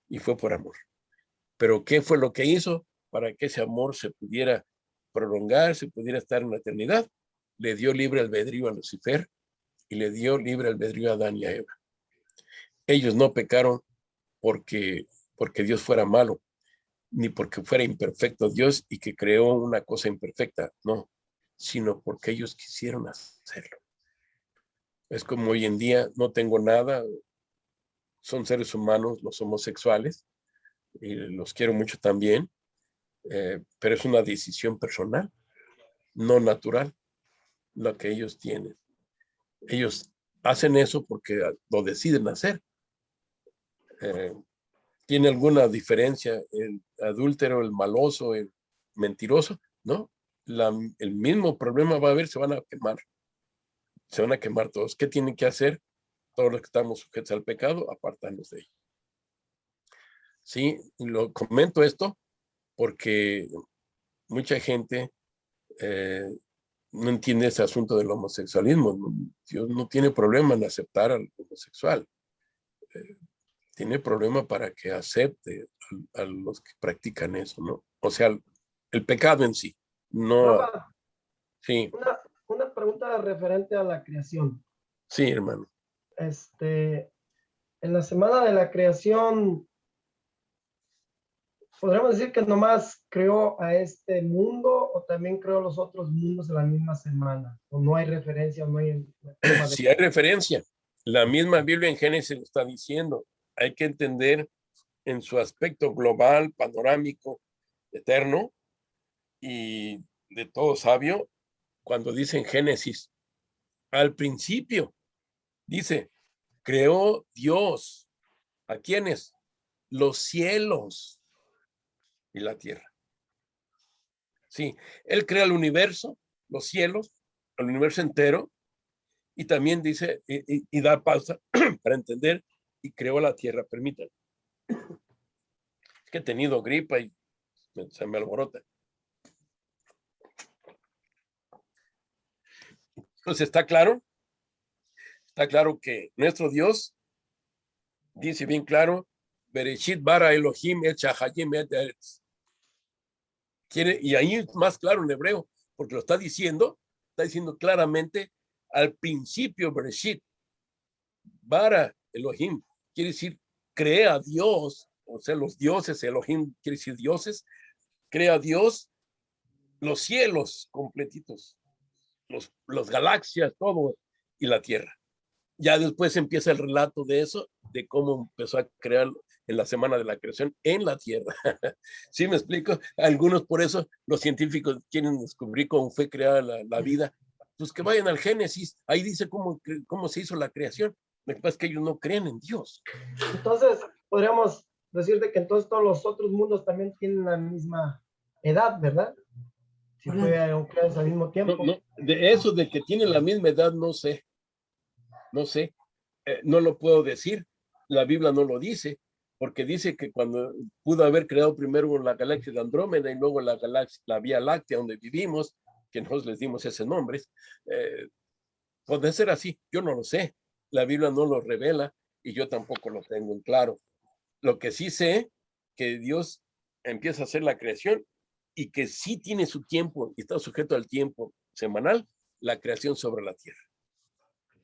Y fue por amor. Pero ¿qué fue lo que hizo para que ese amor se pudiera prolongar, se pudiera estar en la eternidad? Le dio libre albedrío a Lucifer y le dio libre albedrío a Adán y a Eva. Ellos no pecaron porque Dios fuera malo, ni porque fuera imperfecto Dios y que creó una cosa imperfecta, no, sino porque ellos quisieron hacerlo. Es como hoy en día, no tengo nada, son seres humanos los homosexuales, y los quiero mucho también, pero es una decisión personal, no natural, lo que ellos tienen. Ellos hacen eso porque lo deciden hacer. ¿Tiene alguna diferencia el adúltero, el maloso, el mentiroso? No, el mismo problema va a haber, se van a quemar todos. ¿Qué tienen que hacer? Todos los que estamos sujetos al pecado, apartarnos de ello. Sí, lo comento esto porque mucha gente no entiende ese asunto del homosexualismo. Dios no tiene problema en aceptar al homosexual. Tiene problema para que acepte a los que practican eso, ¿no? O sea, el pecado en sí. No, Rafa, sí, una pregunta referente a la creación. sí, hermano. En la semana de la creación, ¿podríamos decir que nomás creó a este mundo o también creó los otros mundos en la misma semana? ¿O no hay referencia, o no hay forma de... Si hay referencia, la misma Biblia en Génesis lo está diciendo. Hay que entender en su aspecto global, panorámico, eterno y de todo sabio, cuando dice en Génesis, al principio, dice, creó Dios. ¿A quiénes? Los cielos y la tierra. Sí, él crea el universo, los cielos, el universo entero, y también dice, y da pausa para entender, y creó la tierra. Permítanme. Es que he tenido gripa y se me alborota. Entonces, ¿está claro? Está claro que nuestro Dios dice bien claro, Bereshit bara Elohim et shahayim et eretz. Y ahí es más claro en hebreo, porque lo está diciendo claramente al principio, Bereshit, bara Elohim, quiere decir, crea Dios, o sea, los dioses, Elohim quiere decir dioses, crea Dios los cielos completitos, los galaxias, todo, y la tierra. Ya después empieza el relato de eso, de cómo empezó a crear en la semana de la creación en la tierra. ¿Sí me explico? Algunos por eso los científicos quieren descubrir cómo fue creada la vida. Pues que vayan al Génesis, ahí dice cómo se hizo la creación. Lo que pasa es que ellos no creen en Dios. Entonces, podríamos decirte que entonces todos los otros mundos también tienen la misma edad, ¿verdad? Si fue creados al mismo tiempo. No, de eso de que tienen la misma edad, no sé. No lo puedo decir. La Biblia no lo dice, porque dice que cuando pudo haber creado primero la galaxia de Andrómeda y luego la Vía Láctea donde vivimos, que nosotros les dimos ese nombre, puede ser así, yo no lo sé. La Biblia no lo revela y yo tampoco lo tengo en claro. Lo que sí sé, que Dios empieza a hacer la creación y que sí tiene su tiempo y está sujeto al tiempo semanal, la creación sobre la tierra.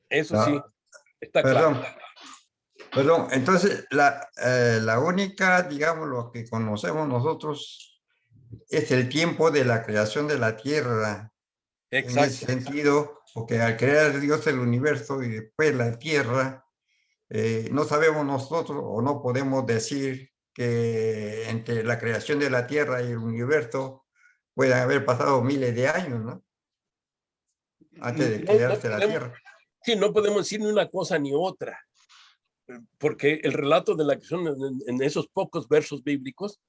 Eso sí, está claro. Perdón, entonces la única, digamos, lo que conocemos nosotros es el tiempo de la creación de la tierra. Exacto. En ese sentido, porque al crear Dios el universo y después la tierra, no sabemos nosotros o no podemos decir que entre la creación de la tierra y el universo puedan haber pasado miles de años, ¿no? Antes de crearse la tierra. Sí, no podemos decir ni una cosa ni otra. porque el relato de la creación en esos pocos versos bíblicos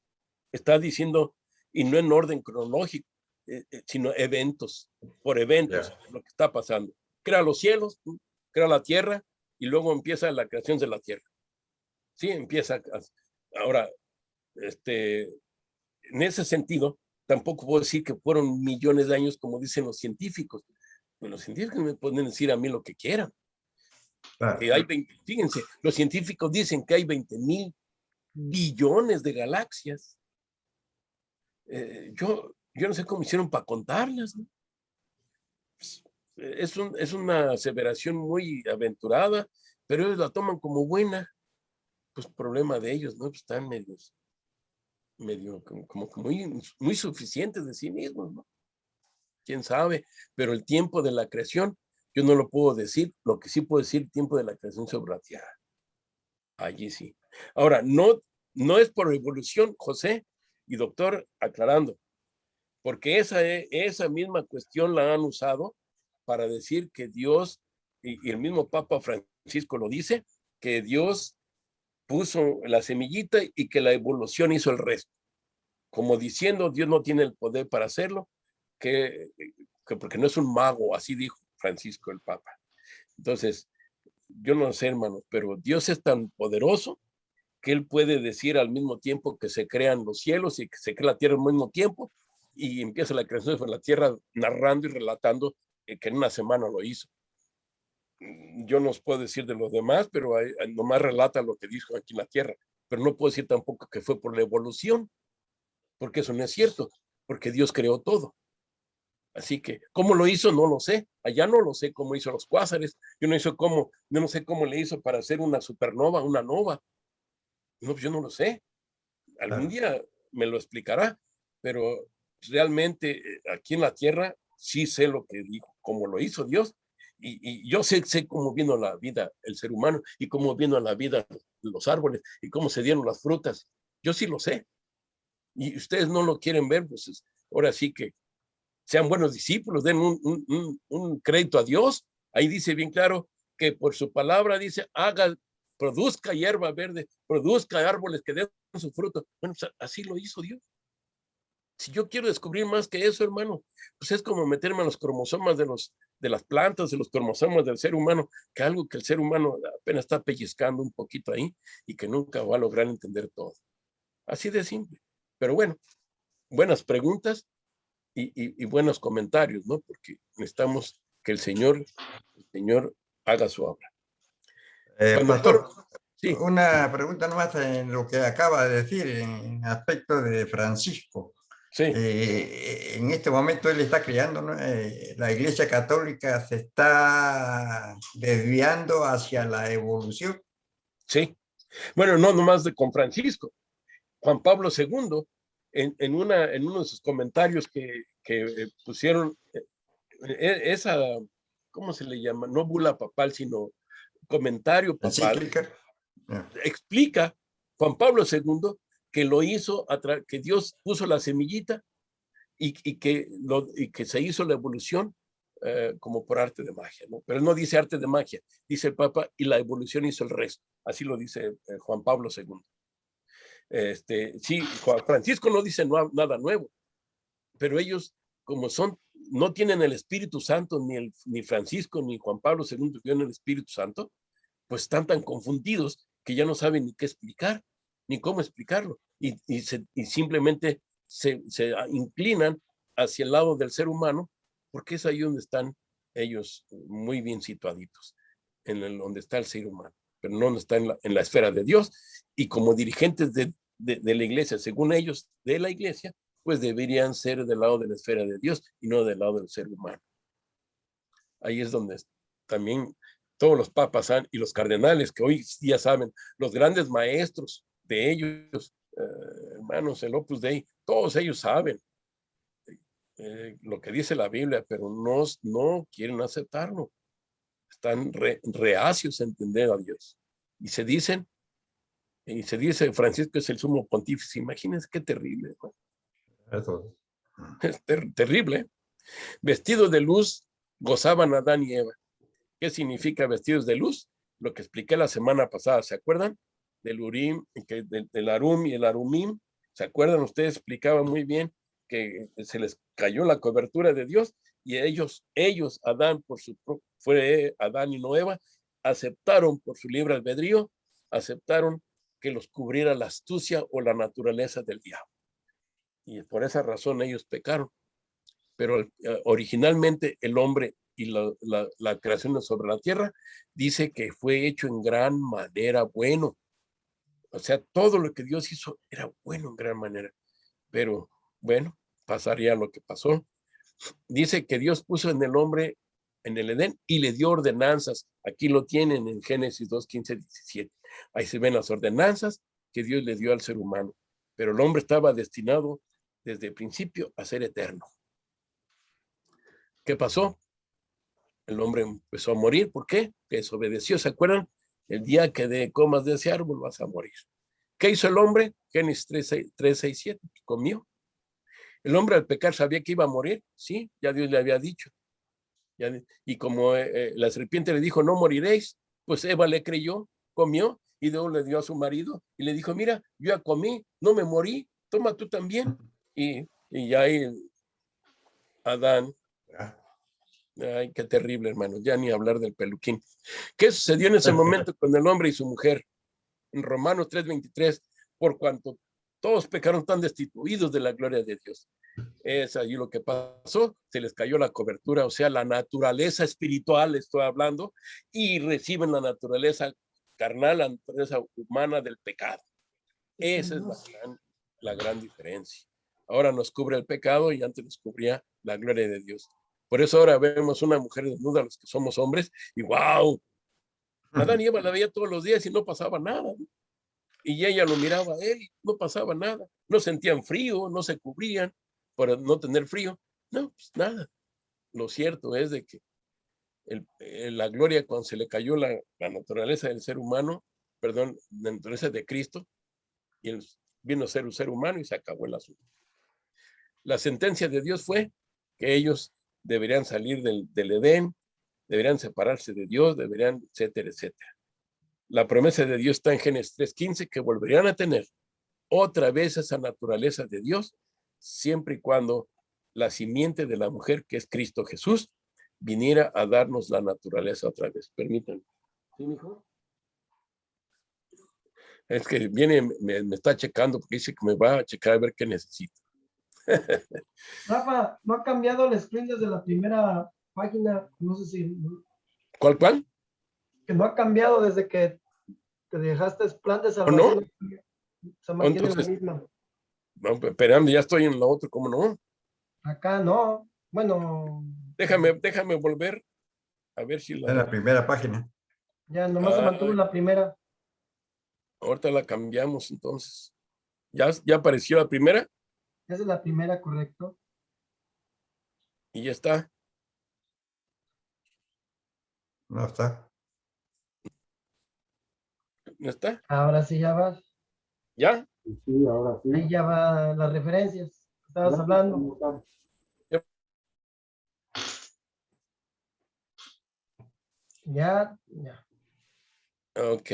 está diciendo, y no en orden cronológico, sino eventos, por eventos, lo que está pasando. Crea los cielos, crea la tierra, y luego empieza la creación de la tierra. Sí, empieza. Ahora, en ese sentido, tampoco puedo decir que fueron millones de años, como dicen los científicos. Pues los científicos me pueden decir a mí lo que quieran. Que hay 20, fíjense, los científicos dicen que hay 20,000 billones de galaxias. Yo no sé cómo hicieron para contarlas, ¿no? Es una aseveración muy aventurada, pero ellos la toman como buena. Pues problema de ellos, ¿no? Pues están medio como muy suficientes de sí mismos, ¿no? Quién sabe, pero el tiempo de la creación, yo no lo puedo decir. Lo que sí puedo decir, el tiempo de la creación sobre la tierra. Allí sí. Ahora, no es por evolución, José y doctor, aclarando, porque esa misma cuestión la han usado para decir que Dios, y el mismo Papa Francisco lo dice, que Dios puso la semillita y que la evolución hizo el resto. Como diciendo, Dios no tiene el poder para hacerlo, que porque no es un mago, así dijo Francisco el Papa. Entonces, yo no sé, hermano, pero Dios es tan poderoso que Él puede decir al mismo tiempo que se crean los cielos y que se crea la tierra al mismo tiempo, y empieza la creación de la tierra narrando y relatando que en una semana lo hizo. Yo no os puedo decir de los demás, pero nomás relata lo que dijo aquí en la tierra, pero no puedo decir tampoco que fue por la evolución, porque eso no es cierto, porque Dios creó todo. Así que, ¿cómo lo hizo? No lo sé. Allá no lo sé cómo hizo los cuásares. Yo no sé cómo le hizo para hacer una supernova, una nova. No, yo no lo sé. Algún día me lo explicará, pero realmente aquí en la tierra sí sé lo que dijo, cómo lo hizo Dios. Y yo sé cómo vino la vida el ser humano y cómo vino la vida los árboles y cómo se dieron las frutas. Yo sí lo sé. Y ustedes no lo quieren ver, pues ahora sí que sean buenos discípulos, den un crédito a Dios. Ahí dice bien claro que por su palabra dice, produzca hierba verde, produzca árboles que den su fruto. Bueno, pues así lo hizo Dios. Si yo quiero descubrir más que eso, hermano, pues es como meterme a los cromosomas de las plantas, de los cromosomas del ser humano, que algo que el ser humano apenas está pellizcando un poquito ahí y que nunca va a lograr entender todo. Así de simple. Pero bueno, buenas preguntas y buenos comentarios, ¿no? Porque necesitamos que el Señor haga su obra. Pastor, sí. una pregunta nomás en lo que acaba de decir en aspecto de Francisco. Sí. En este momento él está creando, ¿no? La Iglesia Católica se está desviando hacia la evolución. Sí. Bueno, no nomás con Francisco. Juan Pablo II, en uno de sus comentarios que pusieron, esa, ¿cómo se le llama? No bula papal, sino comentario papal. Explica Juan Pablo II que lo hizo, que Dios puso la semillita y que se hizo la evolución como por arte de magia, ¿no? Pero no dice arte de magia, dice el Papa, y la evolución hizo el resto. Así lo dice Juan Pablo II. Sí, Juan Francisco no dice nada nuevo, pero ellos, como no tienen el Espíritu Santo, ni Francisco ni Juan Pablo II tuvieron el Espíritu Santo, pues están tan confundidos que ya no saben ni qué explicar, ni cómo explicarlo, y simplemente se inclinan hacia el lado del ser humano, porque es ahí donde están ellos muy bien situaditos, donde está el ser humano, pero no donde está en la esfera de Dios, y como dirigentes de la iglesia, según ellos, de la iglesia, pues deberían ser del lado de la esfera de Dios y no del lado del ser humano. Ahí es donde también todos los papas y los cardenales, que hoy ya saben, los grandes maestros de ellos, hermanos, el Opus Dei, todos ellos saben lo que dice la Biblia, pero no quieren aceptarlo. Están reacios a entender a Dios. Y se dice, Francisco es el sumo pontífice. Imagínense qué terrible, ¿no? Eso. Es terrible. Vestidos de luz gozaban Adán y Eva. ¿Qué significa vestidos de luz? lo que expliqué la semana pasada, ¿se acuerdan? Del Urim, del Arum y el Arumim, ¿se acuerdan? Ustedes explicaban muy bien que se les cayó la cobertura de Dios y ellos, Adán, fue Adán y no Eva, aceptaron por su libre albedrío, aceptaron que los cubriera la astucia o la naturaleza del diablo. Y por esa razón ellos pecaron. Pero originalmente el hombre y la creación sobre la tierra dice que fue hecho en gran manera bueno. O sea, todo lo que Dios hizo era bueno en gran manera. Pero bueno, pasaría lo que pasó. Dice que Dios puso en el hombre en el Edén y le dio ordenanzas. Aquí lo tienen en Génesis 2, 15, 17. Ahí se ven las ordenanzas que Dios le dio al ser humano. Pero el hombre estaba destinado desde el principio a ser eterno. ¿Qué pasó? El hombre empezó a morir. ¿Por qué? Que desobedeció. ¿Se acuerdan? El día que comas de ese árbol vas a morir. ¿Qué hizo el hombre? Génesis 3, 6, 7. Comió. El hombre al pecar sabía que iba a morir. Sí, ya Dios le había dicho. Y como la serpiente le dijo, no moriréis, pues Eva le creyó, comió y luego le dio a su marido y le dijo, mira, yo ya comí, no me morí, toma tú también. Y ya ahí Adán, ay, qué terrible, hermano, ya ni hablar del peluquín. ¿Qué sucedió en ese momento con el hombre y su mujer? En Romanos 3:23, por cuanto todos pecaron, tan destituidos de la gloria de Dios. Es allí lo que pasó, se les cayó la cobertura, o sea, la naturaleza espiritual, estoy hablando, y reciben la naturaleza carnal, la naturaleza humana del pecado. Esa es la gran diferencia. Ahora nos cubre el pecado y antes nos cubría la gloria de Dios. Por eso ahora vemos una mujer desnuda, los que somos hombres, y wow, Adán y Eva la veía todos los días y no pasaba nada. Y ella lo miraba a él y no pasaba nada. No sentían frío, no se cubrían por no tener frío. No, pues nada. Lo cierto es de que la gloria cuando se le cayó la naturaleza del ser humano, perdón, la naturaleza de Cristo, y él vino a ser un ser humano y se acabó el asunto. La sentencia de Dios fue que ellos deberían salir del Edén, deberían separarse de Dios, deberían, etcétera, etcétera. La promesa de Dios está en Génesis 3:15, que volverían a tener otra vez esa naturaleza de Dios, siempre y cuando la simiente de la mujer, que es Cristo Jesús, viniera a darnos la naturaleza otra vez. Permítanme. ¿Sí, mijo? Es que viene, me está checando porque dice que me va a checar a ver qué necesito. Rafa, ¿no ha cambiado el screen desde la primera página? No sé si... ¿Cuál? Que no ha cambiado desde que te dejaste plan de ¿O salvación. no? Se mantiene Entonces, la misma. no, esperando, ya estoy en la otra, ¿cómo no? Acá no. Bueno, Déjame volver a ver si En la primera página. ya nomás se mantuvo la primera. Ahorita la cambiamos entonces. ¿Ya apareció la primera? Esa es la primera, correcto. Y ya está. No está. ¿No está? Ahora sí ya va. ¿Ya? Sí, ahora sí. Ahí ya va las referencias. Estabas hablando. Ya. Ok,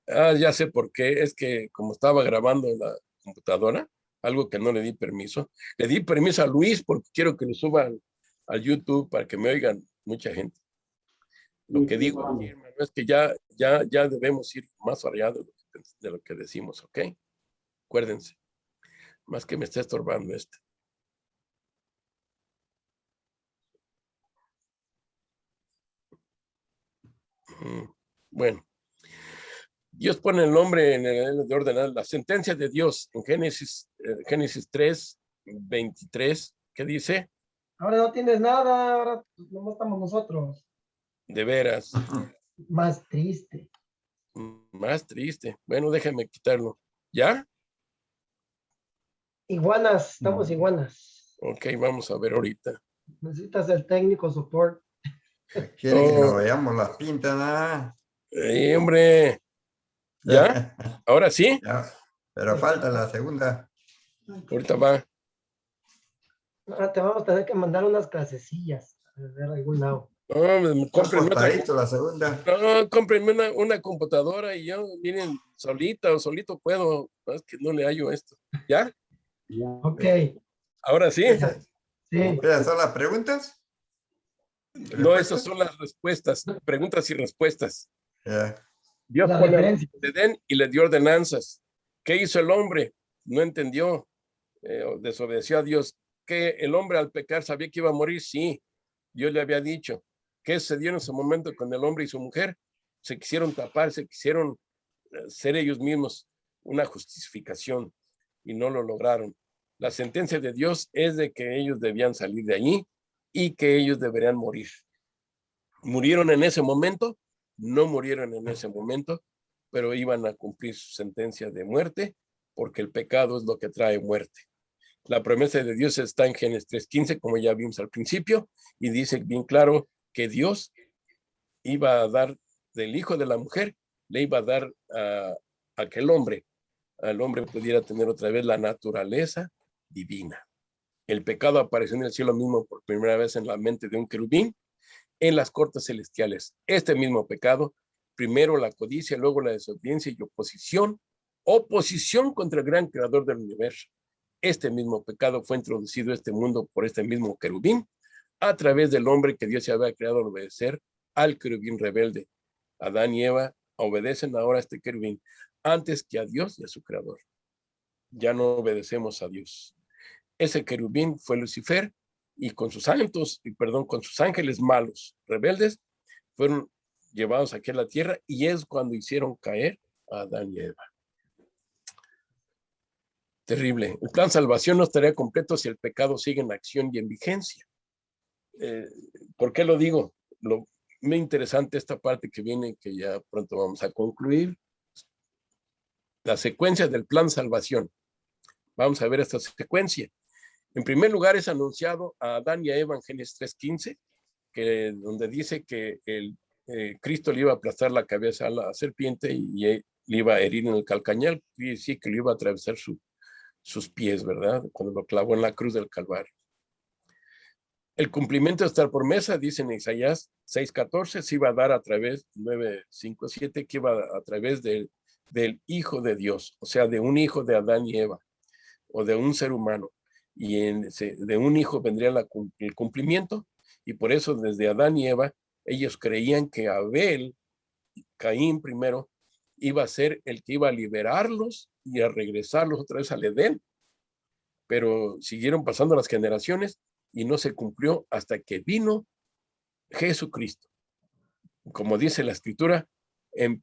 ya sé por qué. Es que como estaba grabando en la computadora, algo que no le di permiso. Le di permiso a Luis porque quiero que lo suba al YouTube para que me oigan mucha gente. Lo que digo aquí, hermano, es que ya debemos ir más allá de lo que decimos, ¿ok? Acuérdense. Más que me está estorbando este. Bueno. Dios pone el nombre en el de ordenar la sentencia de Dios en Génesis 3:23, ¿qué dice? Ahora no tienes nada, ahora no estamos nosotros. De veras, Más triste. más triste. Bueno, déjame quitarlo. ¿Ya? Iguanas, estamos iguanas. Ok, vamos a ver ahorita. Necesitas el técnico support. Quiere que nos veamos las pintas, ¿no? Hombre. ¿Ya? ¿Ahora sí? Ya, pero falta la segunda. Ahorita va. Ahora te vamos a tener que mandar unas clasecillas a ver algún lado. No, Costadito la segunda. cómprenme una computadora y yo, miren, solita o solito puedo. No, es que no le hallo esto. ¿Ya? Ya. Ok, Ahora sí. sí. ¿Esas son las preguntas? No, esas son las respuestas, preguntas y respuestas. Ya. Dios La pone referencia. de Edén y le dio ordenanzas. ¿Qué hizo el hombre? No entendió, desobedeció a Dios. ¿Que el hombre al pecar sabía que iba a morir? Sí, Dios le había dicho. ¿Qué sucedió en ese momento con el hombre y su mujer? Se quisieron tapar, se quisieron ser ellos mismos una justificación y no lo lograron. La sentencia de Dios es de que ellos debían salir de allí y que ellos deberían morir. ¿Murieron en ese momento? No murieron en ese momento, pero iban a cumplir su sentencia de muerte porque el pecado es lo que trae muerte. La promesa de Dios está en Génesis 3:15, como ya vimos al principio, y dice bien claro que Dios iba a dar del hijo de la mujer, le iba a dar a aquel hombre, al hombre pudiera tener otra vez la naturaleza divina. El pecado apareció en el cielo mismo por primera vez en la mente de un querubín, en las cortes celestiales. Este mismo pecado, primero la codicia, luego la desobediencia y oposición contra el gran creador del universo. Este mismo pecado fue introducido a este mundo por este mismo querubín a través del hombre que Dios se había creado al obedecer al querubín rebelde. Adán y Eva obedecen ahora a este querubín antes que a Dios y a su creador. Ya no obedecemos a Dios. Ese querubín fue Lucifer y con sus ángeles malos, rebeldes, fueron llevados aquí a la tierra y es cuando hicieron caer a Adán y Eva. Terrible. El plan salvación no estaría completo si el pecado sigue en acción y en vigencia. ¿Por qué lo digo? Muy interesante esta parte que viene, que ya pronto vamos a concluir. La secuencia del plan salvación. Vamos a ver esta secuencia. En primer lugar es anunciado a Adán y a Eva en Génesis 3:15, donde dice que Cristo le iba a aplastar la cabeza a la serpiente y le iba a herir en el calcañal, y sí que le iba a atravesar sus pies, ¿verdad? Cuando lo clavó en la cruz del Calvario. El cumplimiento de esta promesa, dice en Isaías 6:14, se iba a dar a través, 9:5-7, que iba a través del Hijo de Dios, o sea, de un hijo de Adán y Eva, o de un ser humano. Y de un hijo vendría el cumplimiento, y por eso desde Adán y Eva, ellos creían que Abel, Caín primero, iba a ser el que iba a liberarlos y a regresarlos otra vez al Edén. Pero siguieron pasando las generaciones y no se cumplió hasta que vino Jesucristo. Como dice la escritura,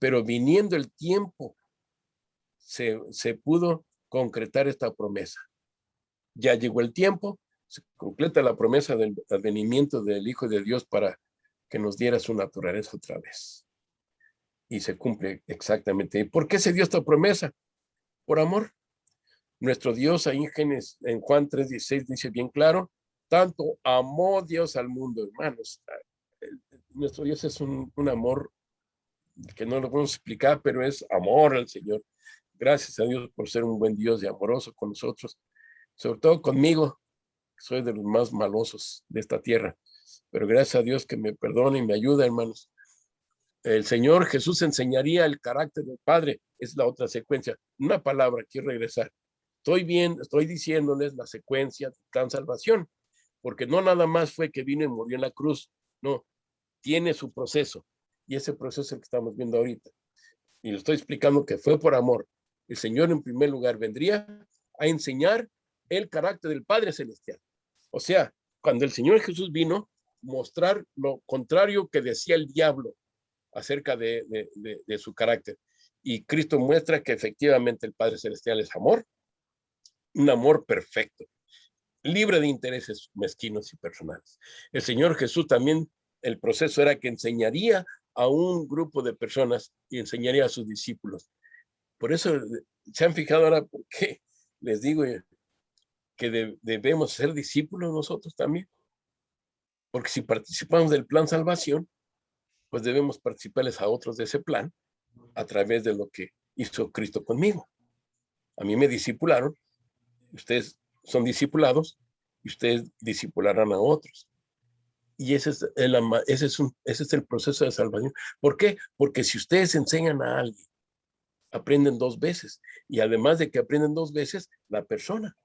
pero viniendo el tiempo, se pudo concretar esta promesa. Ya llegó el tiempo, se completa la promesa del advenimiento del Hijo de Dios para que nos diera su naturaleza otra vez. Y se cumple exactamente. ¿Y por qué se dio esta promesa? Por amor. Nuestro Dios ahí en Juan 3:16 dice bien claro, tanto amó Dios al mundo, hermanos. Nuestro Dios es un amor que no lo podemos explicar, pero es amor al Señor. Gracias a Dios por ser un buen Dios y amoroso con nosotros, sobre todo conmigo, soy de los más malosos de esta tierra, pero gracias a Dios que me perdona y me ayuda, hermanos. El Señor Jesús enseñaría el carácter del Padre, es la otra secuencia. Una palabra, quiero regresar. Estoy diciéndoles la secuencia de plan salvación, porque no nada más fue que vino y murió en la cruz, no, tiene su proceso, y ese proceso es el que estamos viendo ahorita. Y lo estoy explicando que fue por amor. El Señor en primer lugar vendría a enseñar el carácter del Padre Celestial. O sea, cuando el Señor Jesús vino, mostrar lo contrario que decía el diablo acerca de su carácter. Y Cristo muestra que efectivamente el Padre Celestial es amor, un amor perfecto, libre de intereses mezquinos y personales. El Señor Jesús también, el proceso era que enseñaría a un grupo de personas y enseñaría a sus discípulos. Por eso se han fijado ahora por qué les digo que debemos ser discípulos nosotros también. Porque si participamos del plan salvación, pues debemos participarles a otros de ese plan a través de lo que hizo Cristo conmigo. A mí me discipularon, ustedes son discipulados y ustedes discipularán a otros. Y ese es el proceso de salvación. ¿Por qué? Porque si ustedes enseñan a alguien, aprenden 2 veces. Y además de que aprenden 2 veces, la persona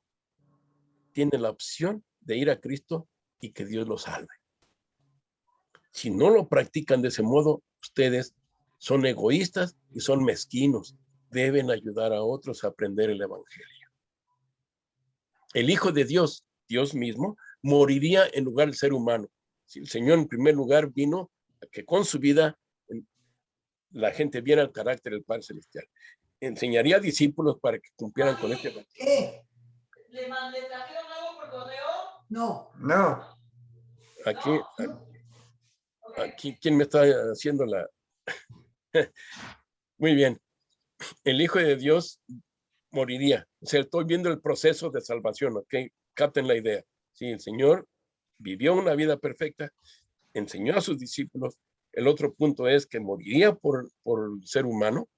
tiene la opción de ir a Cristo y que Dios lo salve. Si no lo practican de ese modo, ustedes son egoístas y son mezquinos. Deben ayudar a otros a aprender el evangelio. El Hijo de Dios, Dios mismo, moriría en lugar del ser humano. Si el Señor en primer lugar vino a que con su vida la gente viera el carácter del Padre Celestial. Enseñaría a discípulos para que cumplieran con este evangelio. ¿Qué? ¿Le trajeron algo por correo? No. No, Aquí, ¿quién me está haciendo la...? Muy bien. El Hijo de Dios moriría. O sea, estoy viendo el proceso de salvación, ¿ok? Capten la idea. Sí, el Señor vivió una vida perfecta, enseñó a sus discípulos. El otro punto es que moriría por el ser humano,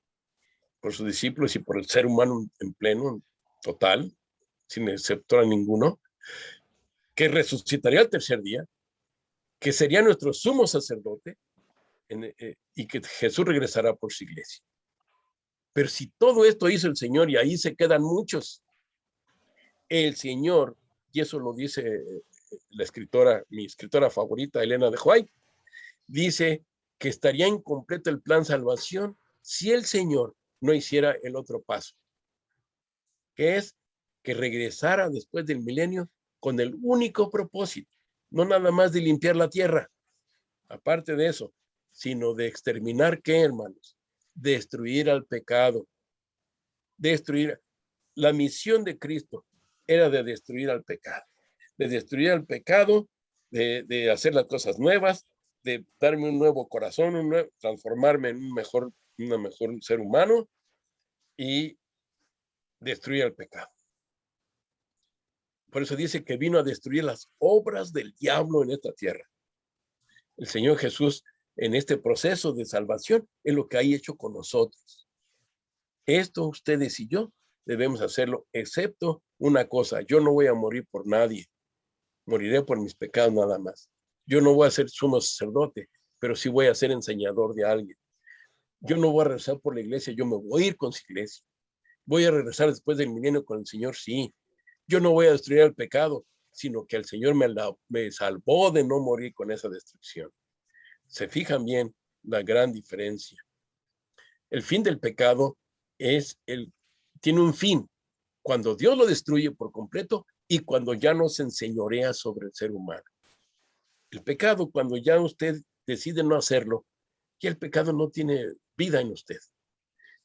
por sus discípulos y por el ser humano en pleno, total, sin exceptuar a ninguno, que resucitaría al tercer día, que sería nuestro sumo sacerdote y que Jesús regresará por su iglesia. Pero si todo esto hizo el Señor y ahí se quedan muchos, el Señor, y eso lo dice la escritora, mi escritora favorita, Elena de White, dice que estaría incompleto el plan salvación si el Señor no hiciera el otro paso, que es que regresara después del milenio con el único propósito, no nada más de limpiar la tierra, aparte de eso, sino de exterminar, ¿qué, hermanos? Destruir al pecado. Destruir. La misión de Cristo era de destruir al pecado. De destruir al pecado, de hacer las cosas nuevas, de darme un nuevo corazón, transformarme en un mejor ser humano y destruir al pecado. Por eso dice que vino a destruir las obras del diablo en esta tierra. El Señor Jesús, en este proceso de salvación, es lo que ha hecho con nosotros. Esto ustedes y yo debemos hacerlo, excepto una cosa: yo no voy a morir por nadie, moriré por mis pecados nada más. Yo no voy a ser sumo sacerdote, pero sí voy a ser enseñador de alguien. Yo no voy a regresar por la iglesia, yo me voy a ir con su iglesia. Voy a regresar después del milenio con el Señor, sí. Yo no voy a destruir el pecado, sino que el Señor me salvó de no morir con esa destrucción. Se fijan bien la gran diferencia. El fin del pecado tiene un fin cuando Dios lo destruye por completo y cuando ya no se enseñorea sobre el ser humano. El pecado, cuando ya usted decide no hacerlo, ya el pecado no tiene vida en usted.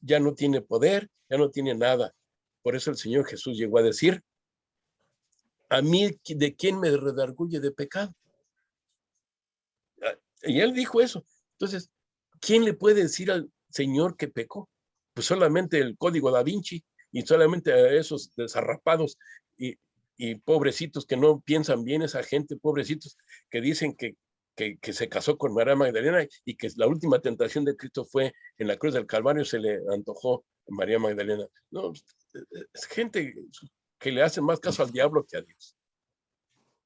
Ya no tiene poder, ya no tiene nada. Por eso el Señor Jesús llegó a decir: a mí, ¿de quién me redarguye de pecado? Y él dijo eso. Entonces, ¿quién le puede decir al Señor que pecó? Pues solamente el código Da Vinci y solamente a esos desarrapados y pobrecitos que no piensan bien, esa gente, pobrecitos, que dicen que se casó con María Magdalena y que la última tentación de Cristo fue en la cruz del Calvario, se le antojó a María Magdalena. No, es gente que le hace más caso al diablo que a Dios.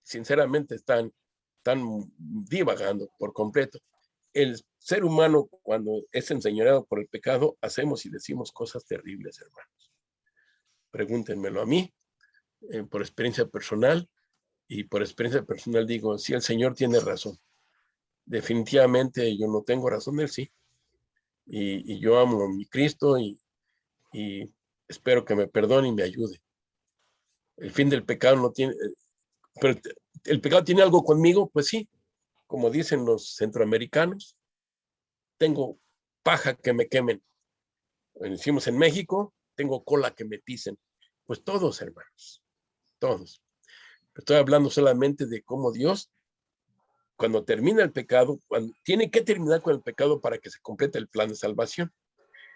Sinceramente están divagando por completo. El ser humano, cuando es enseñado por el pecado, hacemos y decimos cosas terribles, hermanos. Pregúntenmelo a mí, por experiencia personal, y por experiencia personal digo, sí, el Señor tiene razón. Definitivamente yo no tengo razón, él sí. Y yo amo a mi Cristo y espero que me perdone y me ayude. El fin del pecado no tiene... pero el pecado tiene algo conmigo, pues sí, como dicen los centroamericanos, tengo paja que me quemen. Decimos en México, tengo cola que me pisen. Pues todos, hermanos, todos. Estoy hablando solamente de cómo Dios, cuando termina el pecado, tiene que terminar con el pecado para que se complete el plan de salvación.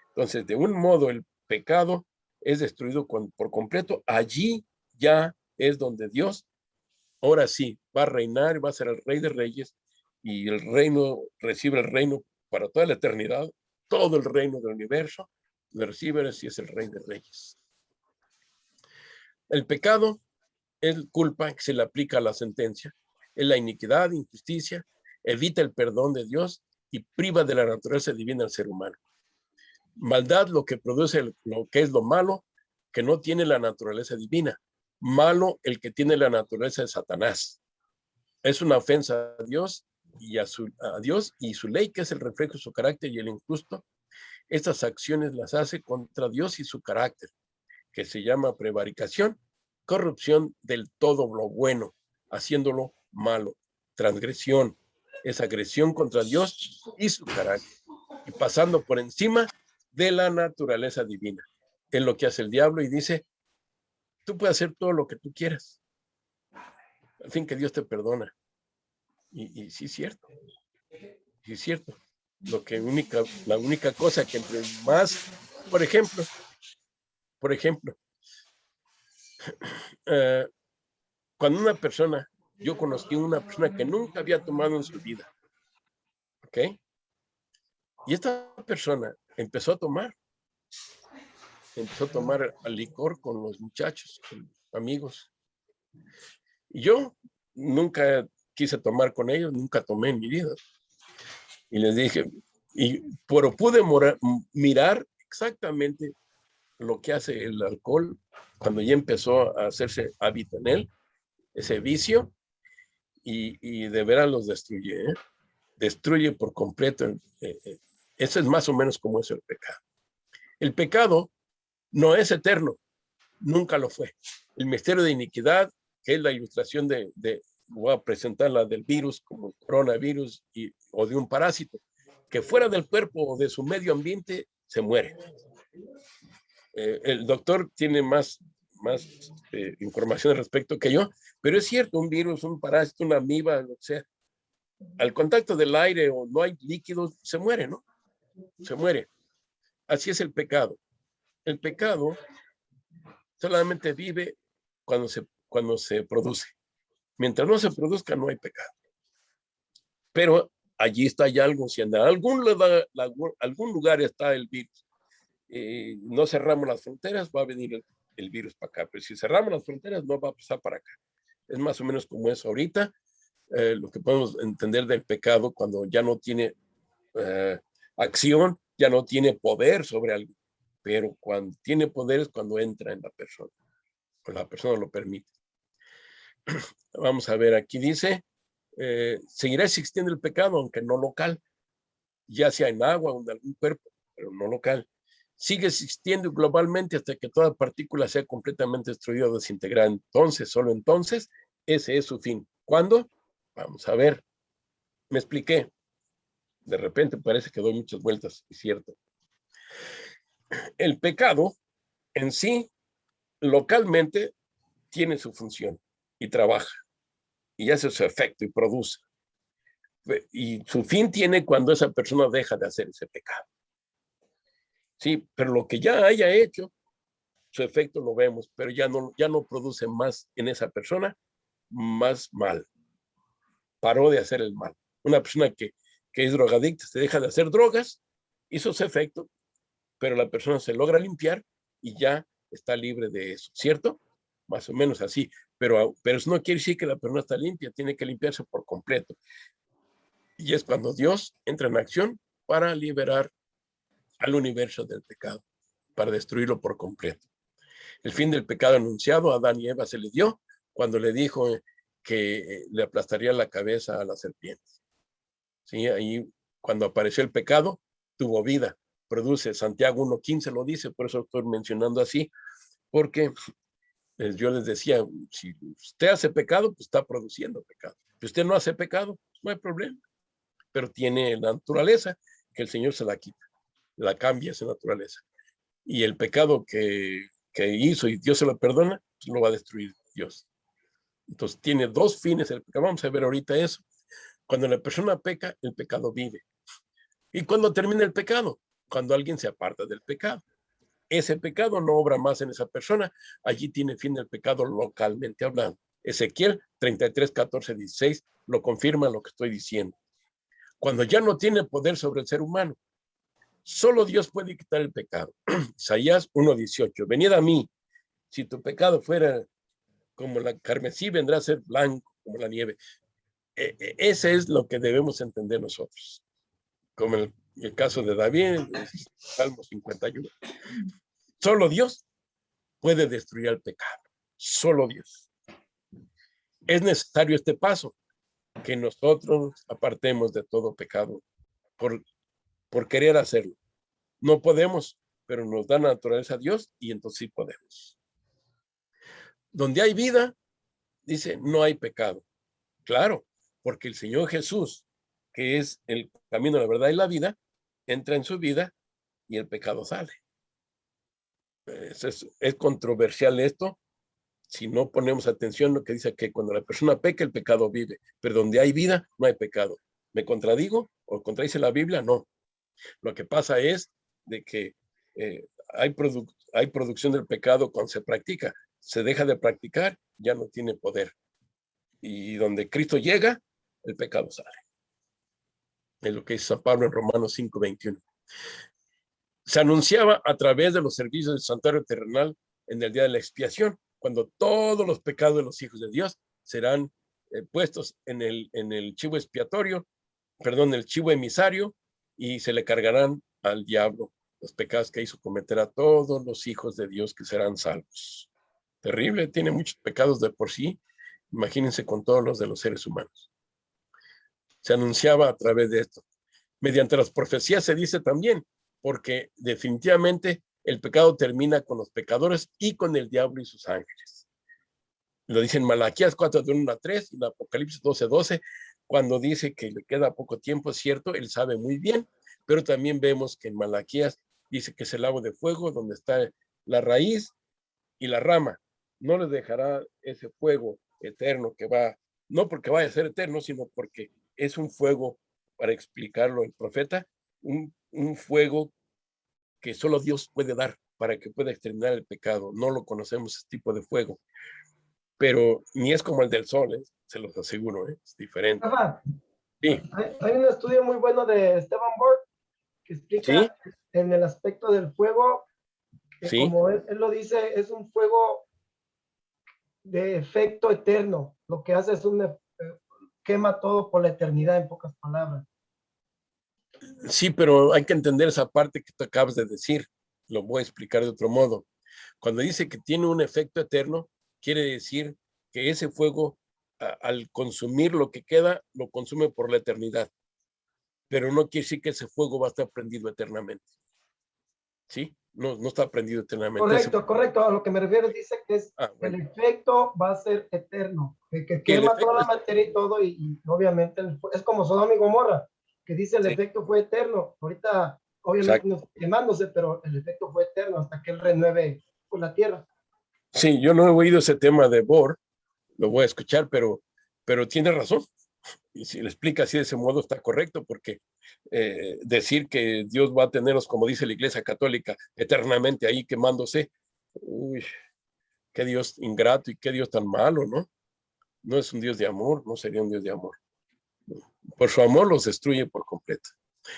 Entonces, de un modo, el pecado es destruido por completo. Allí ya es donde Dios, ahora sí, va a reinar, va a ser el Rey de Reyes, y el reino, recibe el reino para toda la eternidad, todo el reino del universo, le recibe si es el Rey de Reyes. El pecado es culpa que se le aplica a la sentencia, es la iniquidad, injusticia, evita el perdón de Dios y priva de la naturaleza divina al ser humano. Maldad, lo que produce lo que es lo malo, que no tiene la naturaleza divina. Malo el que tiene la naturaleza de Satanás. Es una ofensa a Dios y a Dios y su ley, que es el reflejo de su carácter, y el injusto. Estas acciones las hace contra Dios y su carácter, que se llama prevaricación, corrupción del todo lo bueno, haciéndolo malo. Transgresión es agresión contra Dios y su carácter, y pasando por encima de la naturaleza divina. Es lo que hace el diablo y dice, tú puedes hacer todo lo que tú quieras, al fin que Dios te perdona. Y sí es cierto, sí es cierto. La única cosa que entre más, por ejemplo, cuando una persona, yo conocí una persona que nunca había tomado en su vida, ¿ok? Y esta persona empezó a tomar licor con los muchachos, con los amigos. Y yo nunca quise tomar con ellos, nunca tomé en mi vida. Y les dije, pero pude mirar exactamente lo que hace el alcohol cuando ya empezó a hacerse hábito en él, ese vicio, y de veras los destruye, ¿eh? Destruye por completo. Eso es más o menos como es el pecado. El pecado no es eterno, nunca lo fue. El misterio de iniquidad, que es la ilustración voy a presentar la del virus como coronavirus o de un parásito, que fuera del cuerpo o de su medio ambiente se muere. El doctor tiene más información al respecto que yo, pero es cierto, un virus, un parásito, una amiba, lo que sea, al contacto del aire o no hay líquidos, se muere, ¿no? Se muere. Así es el pecado. El pecado solamente vive cuando se produce. Mientras no se produzca, no hay pecado. Pero allí está ya algo, si en algún lugar está el virus, no cerramos las fronteras, va a venir el virus para acá. Pero si cerramos las fronteras, no va a pasar para acá. Es más o menos como es ahorita, lo que podemos entender del pecado cuando ya no tiene acción, ya no tiene poder sobre algo. Pero cuando tiene poder es cuando entra en la persona, o la persona lo permite. Vamos a ver, aquí dice, seguirá existiendo el pecado, aunque no local, ya sea en agua o en algún cuerpo, pero no local. Sigue existiendo globalmente hasta que toda partícula sea completamente destruida o desintegrada. Entonces, solo entonces, ese es su fin. ¿Cuándo? Vamos a ver. Me expliqué. De repente parece que doy muchas vueltas, es cierto. El pecado en sí, localmente, tiene su función y trabaja y hace su efecto y produce. Y su fin tiene cuando esa persona deja de hacer ese pecado. Sí, pero lo que ya haya hecho, su efecto lo vemos, pero ya no produce más en esa persona, más mal. Paró de hacer el mal. Una persona que es drogadicta se deja de hacer drogas, hizo su efecto, pero la persona se logra limpiar y ya está libre de eso, ¿cierto? Más o menos así, pero eso no quiere decir que la persona está limpia, tiene que limpiarse por completo. Y es cuando Dios entra en acción para liberar al universo del pecado, para destruirlo por completo. El fin del pecado anunciado a Adán y Eva se le dio cuando le dijo que le aplastaría la cabeza a la serpiente. ¿Sí? Ahí, cuando apareció el pecado, tuvo vida, produce. Santiago 1:15 lo dice, por eso estoy mencionando así, porque yo les decía, si usted hace pecado, pues está produciendo pecado. Si usted no hace pecado, no hay problema, pero tiene la naturaleza que el Señor se la quita, la cambia esa naturaleza. Y el pecado que hizo y Dios se lo perdona, pues lo va a destruir Dios. Entonces tiene dos fines el pecado. Vamos a ver ahorita eso. Cuando la persona peca, el pecado vive. ¿Y cuando termina el pecado? Cuando alguien se aparta del pecado. Ese pecado no obra más en esa persona. Allí tiene fin el pecado localmente hablando. Ezequiel 33, 14, 16 lo confirma lo que estoy diciendo. Cuando ya no tiene poder sobre el ser humano, solo Dios puede quitar el pecado. Isaías 1:18. Venid a mí. Si tu pecado fuera como la carmesí, vendrá a ser blanco como la nieve. Ese es lo que debemos entender nosotros. Como el caso de David, Salmo 51. Solo Dios puede destruir el pecado. Solo Dios. Es necesario este paso, que nosotros apartemos de todo pecado por querer hacerlo. No podemos, pero nos da naturaleza a Dios y entonces sí podemos. Donde hay vida, dice, no hay pecado. Claro, porque el Señor Jesús, que es el camino, la verdad y la vida, entra en su vida y el pecado sale. Es controversial esto. Si no ponemos atención, lo que dice que cuando la persona peca, el pecado vive, pero donde hay vida, no hay pecado. ¿Me contradigo o contradice la Biblia? No. Lo que pasa es de que hay producción del pecado cuando se practica. Se deja de practicar, ya no tiene poder. Y donde Cristo llega, el pecado sale. Es lo que dice San Pablo en Romanos 5:21. Se anunciaba a través de los servicios del santuario terrenal en el día de la expiación, cuando todos los pecados de los hijos de Dios serán puestos en el chivo expiatorio, el chivo emisario, y se le cargarán al diablo los pecados que hizo cometer a todos los hijos de Dios que serán salvos. Terrible, tiene muchos pecados de por sí. Imagínense con todos los de los seres humanos. Se anunciaba a través de esto. Mediante las profecías se dice también, porque definitivamente el pecado termina con los pecadores y con el diablo y sus ángeles. Lo dice en Malaquías 4:1-3 y en Apocalipsis 12:12, cuando dice que le queda poco tiempo, es cierto, él sabe muy bien, pero también vemos que en Malaquías dice que es el lago de fuego donde está la raíz y la rama. No les dejará ese fuego eterno que va, no porque vaya a ser eterno, sino porque es un fuego, para explicarlo el profeta, un fuego que solo Dios puede dar para que pueda exterminar el pecado. No lo conocemos, ese tipo de fuego, pero ni es como el del sol, se los aseguro, es diferente. Rafa, Sí, hay un estudio muy bueno de Esteban Borg que explica sí, en el aspecto del fuego, que sí. como él lo dice, es un fuego de efecto eterno. Lo que hace es quema todo por la eternidad, en pocas palabras. Sí, pero hay que entender esa parte que tú acabas de decir. Lo voy a explicar de otro modo. Cuando dice que tiene un efecto eterno, quiere decir que ese fuego, al consumir lo que queda, lo consume por la eternidad. Pero no quiere decir que ese fuego va a estar prendido eternamente. ¿Sí? No, no está prendido eternamente. Correcto. A lo que me refiero dice que Bueno. el efecto va a ser eterno, que Que quema toda la materia y todo, y obviamente es como Sodoma y Gomorra, que dice el efecto fue eterno. Ahorita, obviamente, no está quemándose, pero el efecto fue eterno hasta que él renueve con la tierra. Sí, yo no he oído ese tema de Bohr, lo voy a escuchar, pero tiene razón. Y si le explica así de ese modo está correcto, porque decir que Dios va a tenerlos, como dice la Iglesia Católica, eternamente ahí quemándose, uy, qué Dios ingrato y qué Dios tan malo, ¿no? No es un Dios de amor, no sería un Dios de amor. Por su amor los destruye por completo.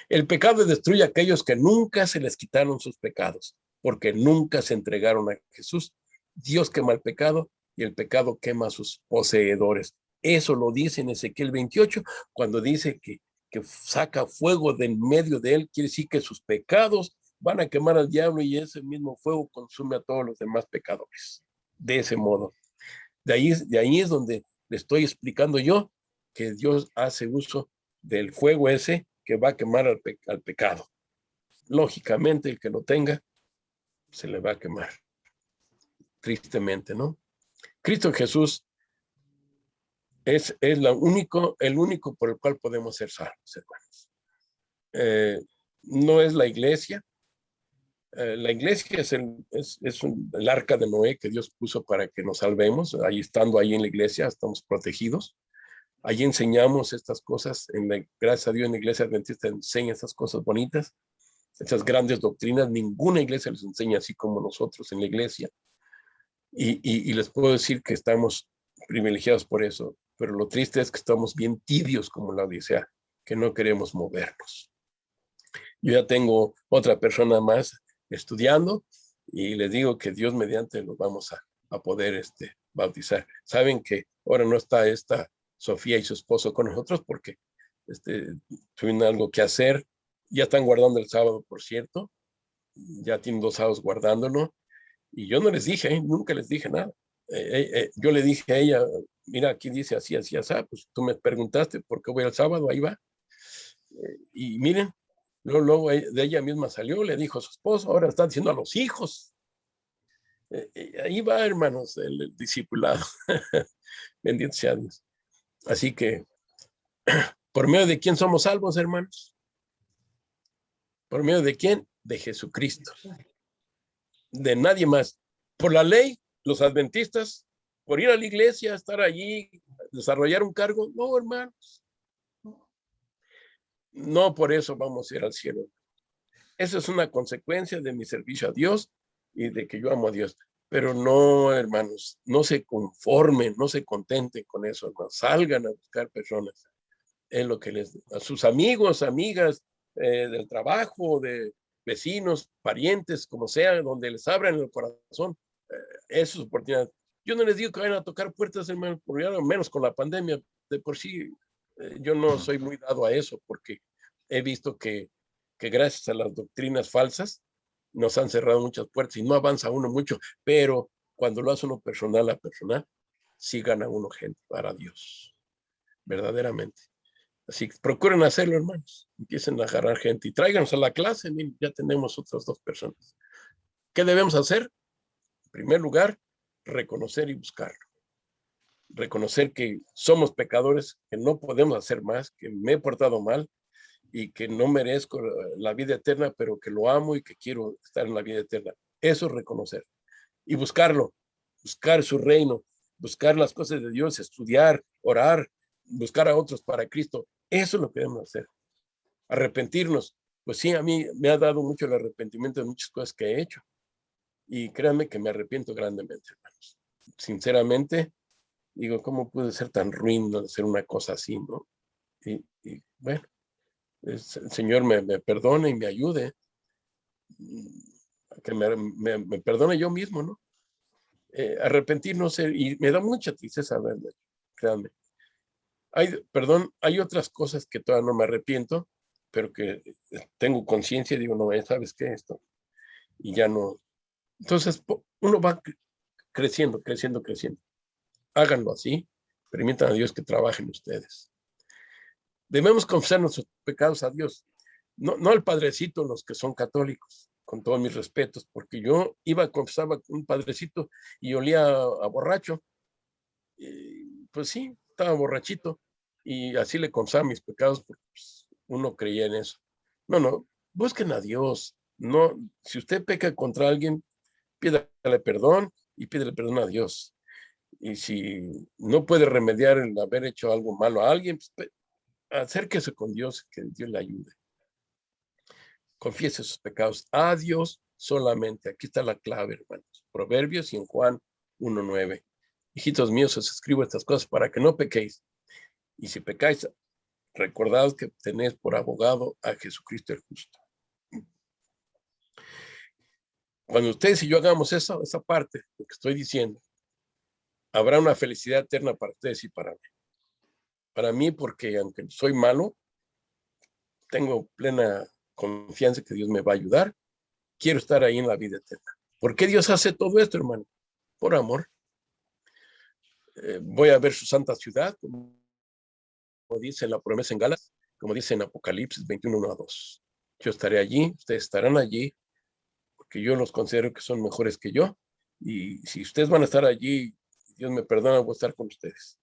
El pecado destruye a aquellos que nunca se les quitaron sus pecados, porque nunca se entregaron a Jesús. Dios quema el pecado y el pecado quema a sus poseedores. Eso lo dice en Ezequiel 28, cuando dice que saca fuego de en medio de él, quiere decir que sus pecados van a quemar al diablo y ese mismo fuego consume a todos los demás pecadores. De ese modo. De ahí es donde le estoy explicando yo que Dios hace uso del fuego ese que va a quemar al pecado. Lógicamente, el que lo tenga, se le va a quemar. Tristemente, ¿no? Cristo Jesús es el único por el cual podemos ser salvos, hermanos. No es la iglesia. La iglesia es el arca de Noé que Dios puso para que nos salvemos. Ahí estando ahí en la iglesia, estamos protegidos. Allí enseñamos estas cosas. Gracias a Dios en la iglesia adventista enseña estas cosas bonitas, esas grandes doctrinas. Ninguna iglesia les enseña así como nosotros en la iglesia. Y les puedo decir que estamos privilegiados por eso. Pero lo triste es que estamos bien tibios como la Odisea, que no queremos movernos. Yo ya tengo otra persona más estudiando y les digo que Dios mediante lo vamos a poder bautizar. Saben que ahora no está esta Sofía y su esposo con nosotros porque tuvieron algo que hacer. Ya están guardando el sábado, por cierto. Ya tienen 2 sábados guardándolo. Y yo no les dije, nunca les dije nada. Yo le dije a ella, mira, aquí dice así, así, así. Pues tú me preguntaste por qué voy al sábado, ahí va. Y miren, luego de ella misma salió, le dijo a su esposo, ahora está diciendo a los hijos. Ahí va, hermanos, el discipulado. Bendito sea Dios. Así que, ¿por medio de quién somos salvos, hermanos? ¿Por medio de quién? De Jesucristo. De nadie más. Por la ley, los adventistas, por ir a la iglesia, estar allí, desarrollar un cargo. No, hermanos. No por eso vamos a ir al cielo. Esa es una consecuencia de mi servicio a Dios y de que yo amo a Dios. Pero no, hermanos, no se conformen, no se contenten con eso, hermanos. Salgan a buscar personas. Es lo que a sus amigos, amigas del trabajo, de vecinos, parientes, como sea, donde les abran el corazón, esa es oportunidad. Yo no les digo que vayan a tocar puertas, hermanos, por lo menos con la pandemia. De por sí, yo no soy muy dado a eso, porque he visto que gracias a las doctrinas falsas nos han cerrado muchas puertas y no avanza uno mucho, pero cuando lo hace uno personal a personal, sí gana uno gente para Dios, verdaderamente. Así que procuren hacerlo, hermanos. Empiecen a agarrar gente y tráiganos a la clase. Miren, ya tenemos otras 2 personas. ¿Qué debemos hacer? En primer lugar, reconocer y buscarlo. Reconocer que somos pecadores, que no podemos hacer más, que me he portado mal y que no merezco la vida eterna, pero que lo amo y que quiero estar en la vida eterna. Eso es reconocer. Y buscarlo, buscar su reino, buscar las cosas de Dios, estudiar, orar, buscar a otros para Cristo. Eso es lo que debemos hacer. Arrepentirnos. Pues sí, a mí me ha dado mucho el arrepentimiento de muchas cosas que he hecho. Y créanme que me arrepiento grandemente, hermanos. Sinceramente, digo, ¿cómo pude ser tan ruin de hacer una cosa así, no? Y bueno, el Señor me perdone y me ayude. Que me perdone yo mismo, ¿no? Arrepentirnos y me da mucha tristeza verlo, créanme. Hay otras cosas que todavía no me arrepiento, pero que tengo conciencia y digo, no, ¿sabes qué? Esto. Y ya no. Entonces, uno va creciendo, creciendo, creciendo. Háganlo así. Permitan a Dios que trabaje en ustedes. Debemos confesar nuestros pecados a Dios. No al padrecito, los que son católicos, con todos mis respetos, porque yo iba a confesar a un padrecito y olía a borracho. Pues sí, estaba borrachito. Y así le confesaba mis pecados, porque pues, uno creía en eso. No, busquen a Dios. No, si usted peca contra alguien, pídale perdón y pídele perdón a Dios. Y si no puede remediar el haber hecho algo malo a alguien, pues, acérquese con Dios, que Dios le ayude. Confiese sus pecados a Dios solamente. Aquí está la clave, hermanos. Proverbios y en Juan 1:9. Hijitos míos, os escribo estas cosas para que no pequéis. Y si pecáis, recordad que tenéis por abogado a Jesucristo el justo. Cuando ustedes y yo hagamos esa parte, lo que estoy diciendo, habrá una felicidad eterna para ustedes y para mí. Para mí, porque aunque soy malo, tengo plena confianza que Dios me va a ayudar. Quiero estar ahí en la vida eterna. ¿Por qué Dios hace todo esto, hermano? Por amor. Voy a ver su santa ciudad, como dice en la promesa en Gálatas, como dice en Apocalipsis 21:1-2. Yo estaré allí, ustedes estarán allí, porque yo los considero que son mejores que yo. Y si ustedes van a estar allí, Dios me perdona, voy a estar con ustedes.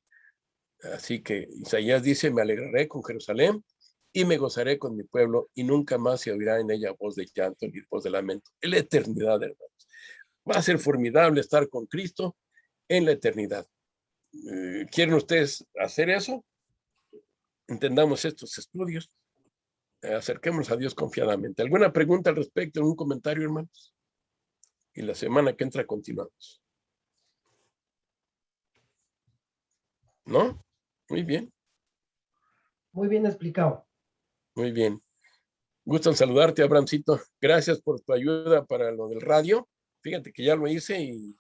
Así que Isaías dice, me alegraré con Jerusalén y me gozaré con mi pueblo y nunca más se oirá en ella voz de llanto ni voz de lamento. En la eternidad, hermanos. Va a ser formidable estar con Cristo en la eternidad. ¿Quieren ustedes hacer eso? Entendamos estos estudios. Acerquémonos a Dios confiadamente. ¿Alguna pregunta al respecto? ¿Algún comentario, hermanos? Y la semana que entra continuamos. ¿No? Muy bien. Muy bien explicado. Muy bien. Gusto en saludarte, Abrahamcito. Gracias por tu ayuda para lo del radio. Fíjate que ya lo hice y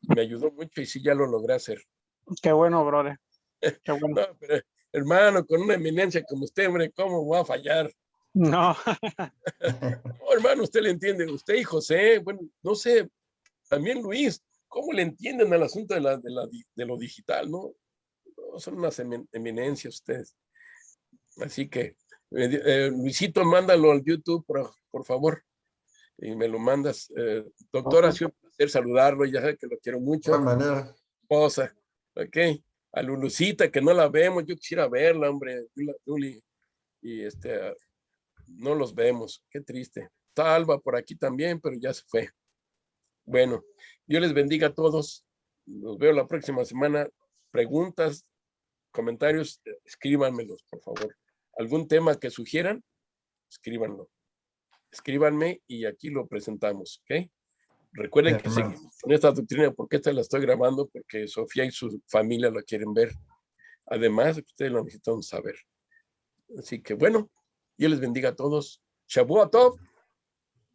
me ayudó mucho y sí ya lo logré hacer. Qué bueno, brother. Qué bueno. No, pero, hermano, con una eminencia como usted, hombre, ¿cómo va a fallar? No, Oh, hermano, usted le entiende, usted y José, bueno, no sé, también Luis, ¿cómo le entienden al asunto de lo digital, no? No, son unas eminencias ustedes. Así que, Luisito, mándalo al YouTube, por favor, y me lo mandas. Doctor, ha sido un placer saludarlo, ya sabe que lo quiero De mucho. igual manera. Esposa, ok. A Lulucita, que no la vemos, yo quisiera verla, hombre, Luli, y no los vemos, qué triste. Está Alba por aquí también, pero ya se fue. Bueno, Dios les bendiga a todos. Nos veo la próxima semana. Preguntas, comentarios, escríbanmelos, por favor. ¿Algún tema que sugieran? Escríbanlo. Escríbanme y aquí lo presentamos, ¿ok? Recuerden Bien, que hermano. seguimos con esta doctrina, porque esta la estoy grabando, porque Sofía y su familia la quieren ver. Además, ustedes lo necesitan saber. Así que bueno, Dios les bendiga a todos. Shabu Tov.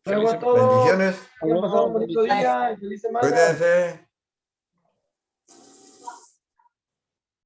Luego a Feliz todos. Bendiciones. Que pasen un bonito día y feliz semana. Cuídense.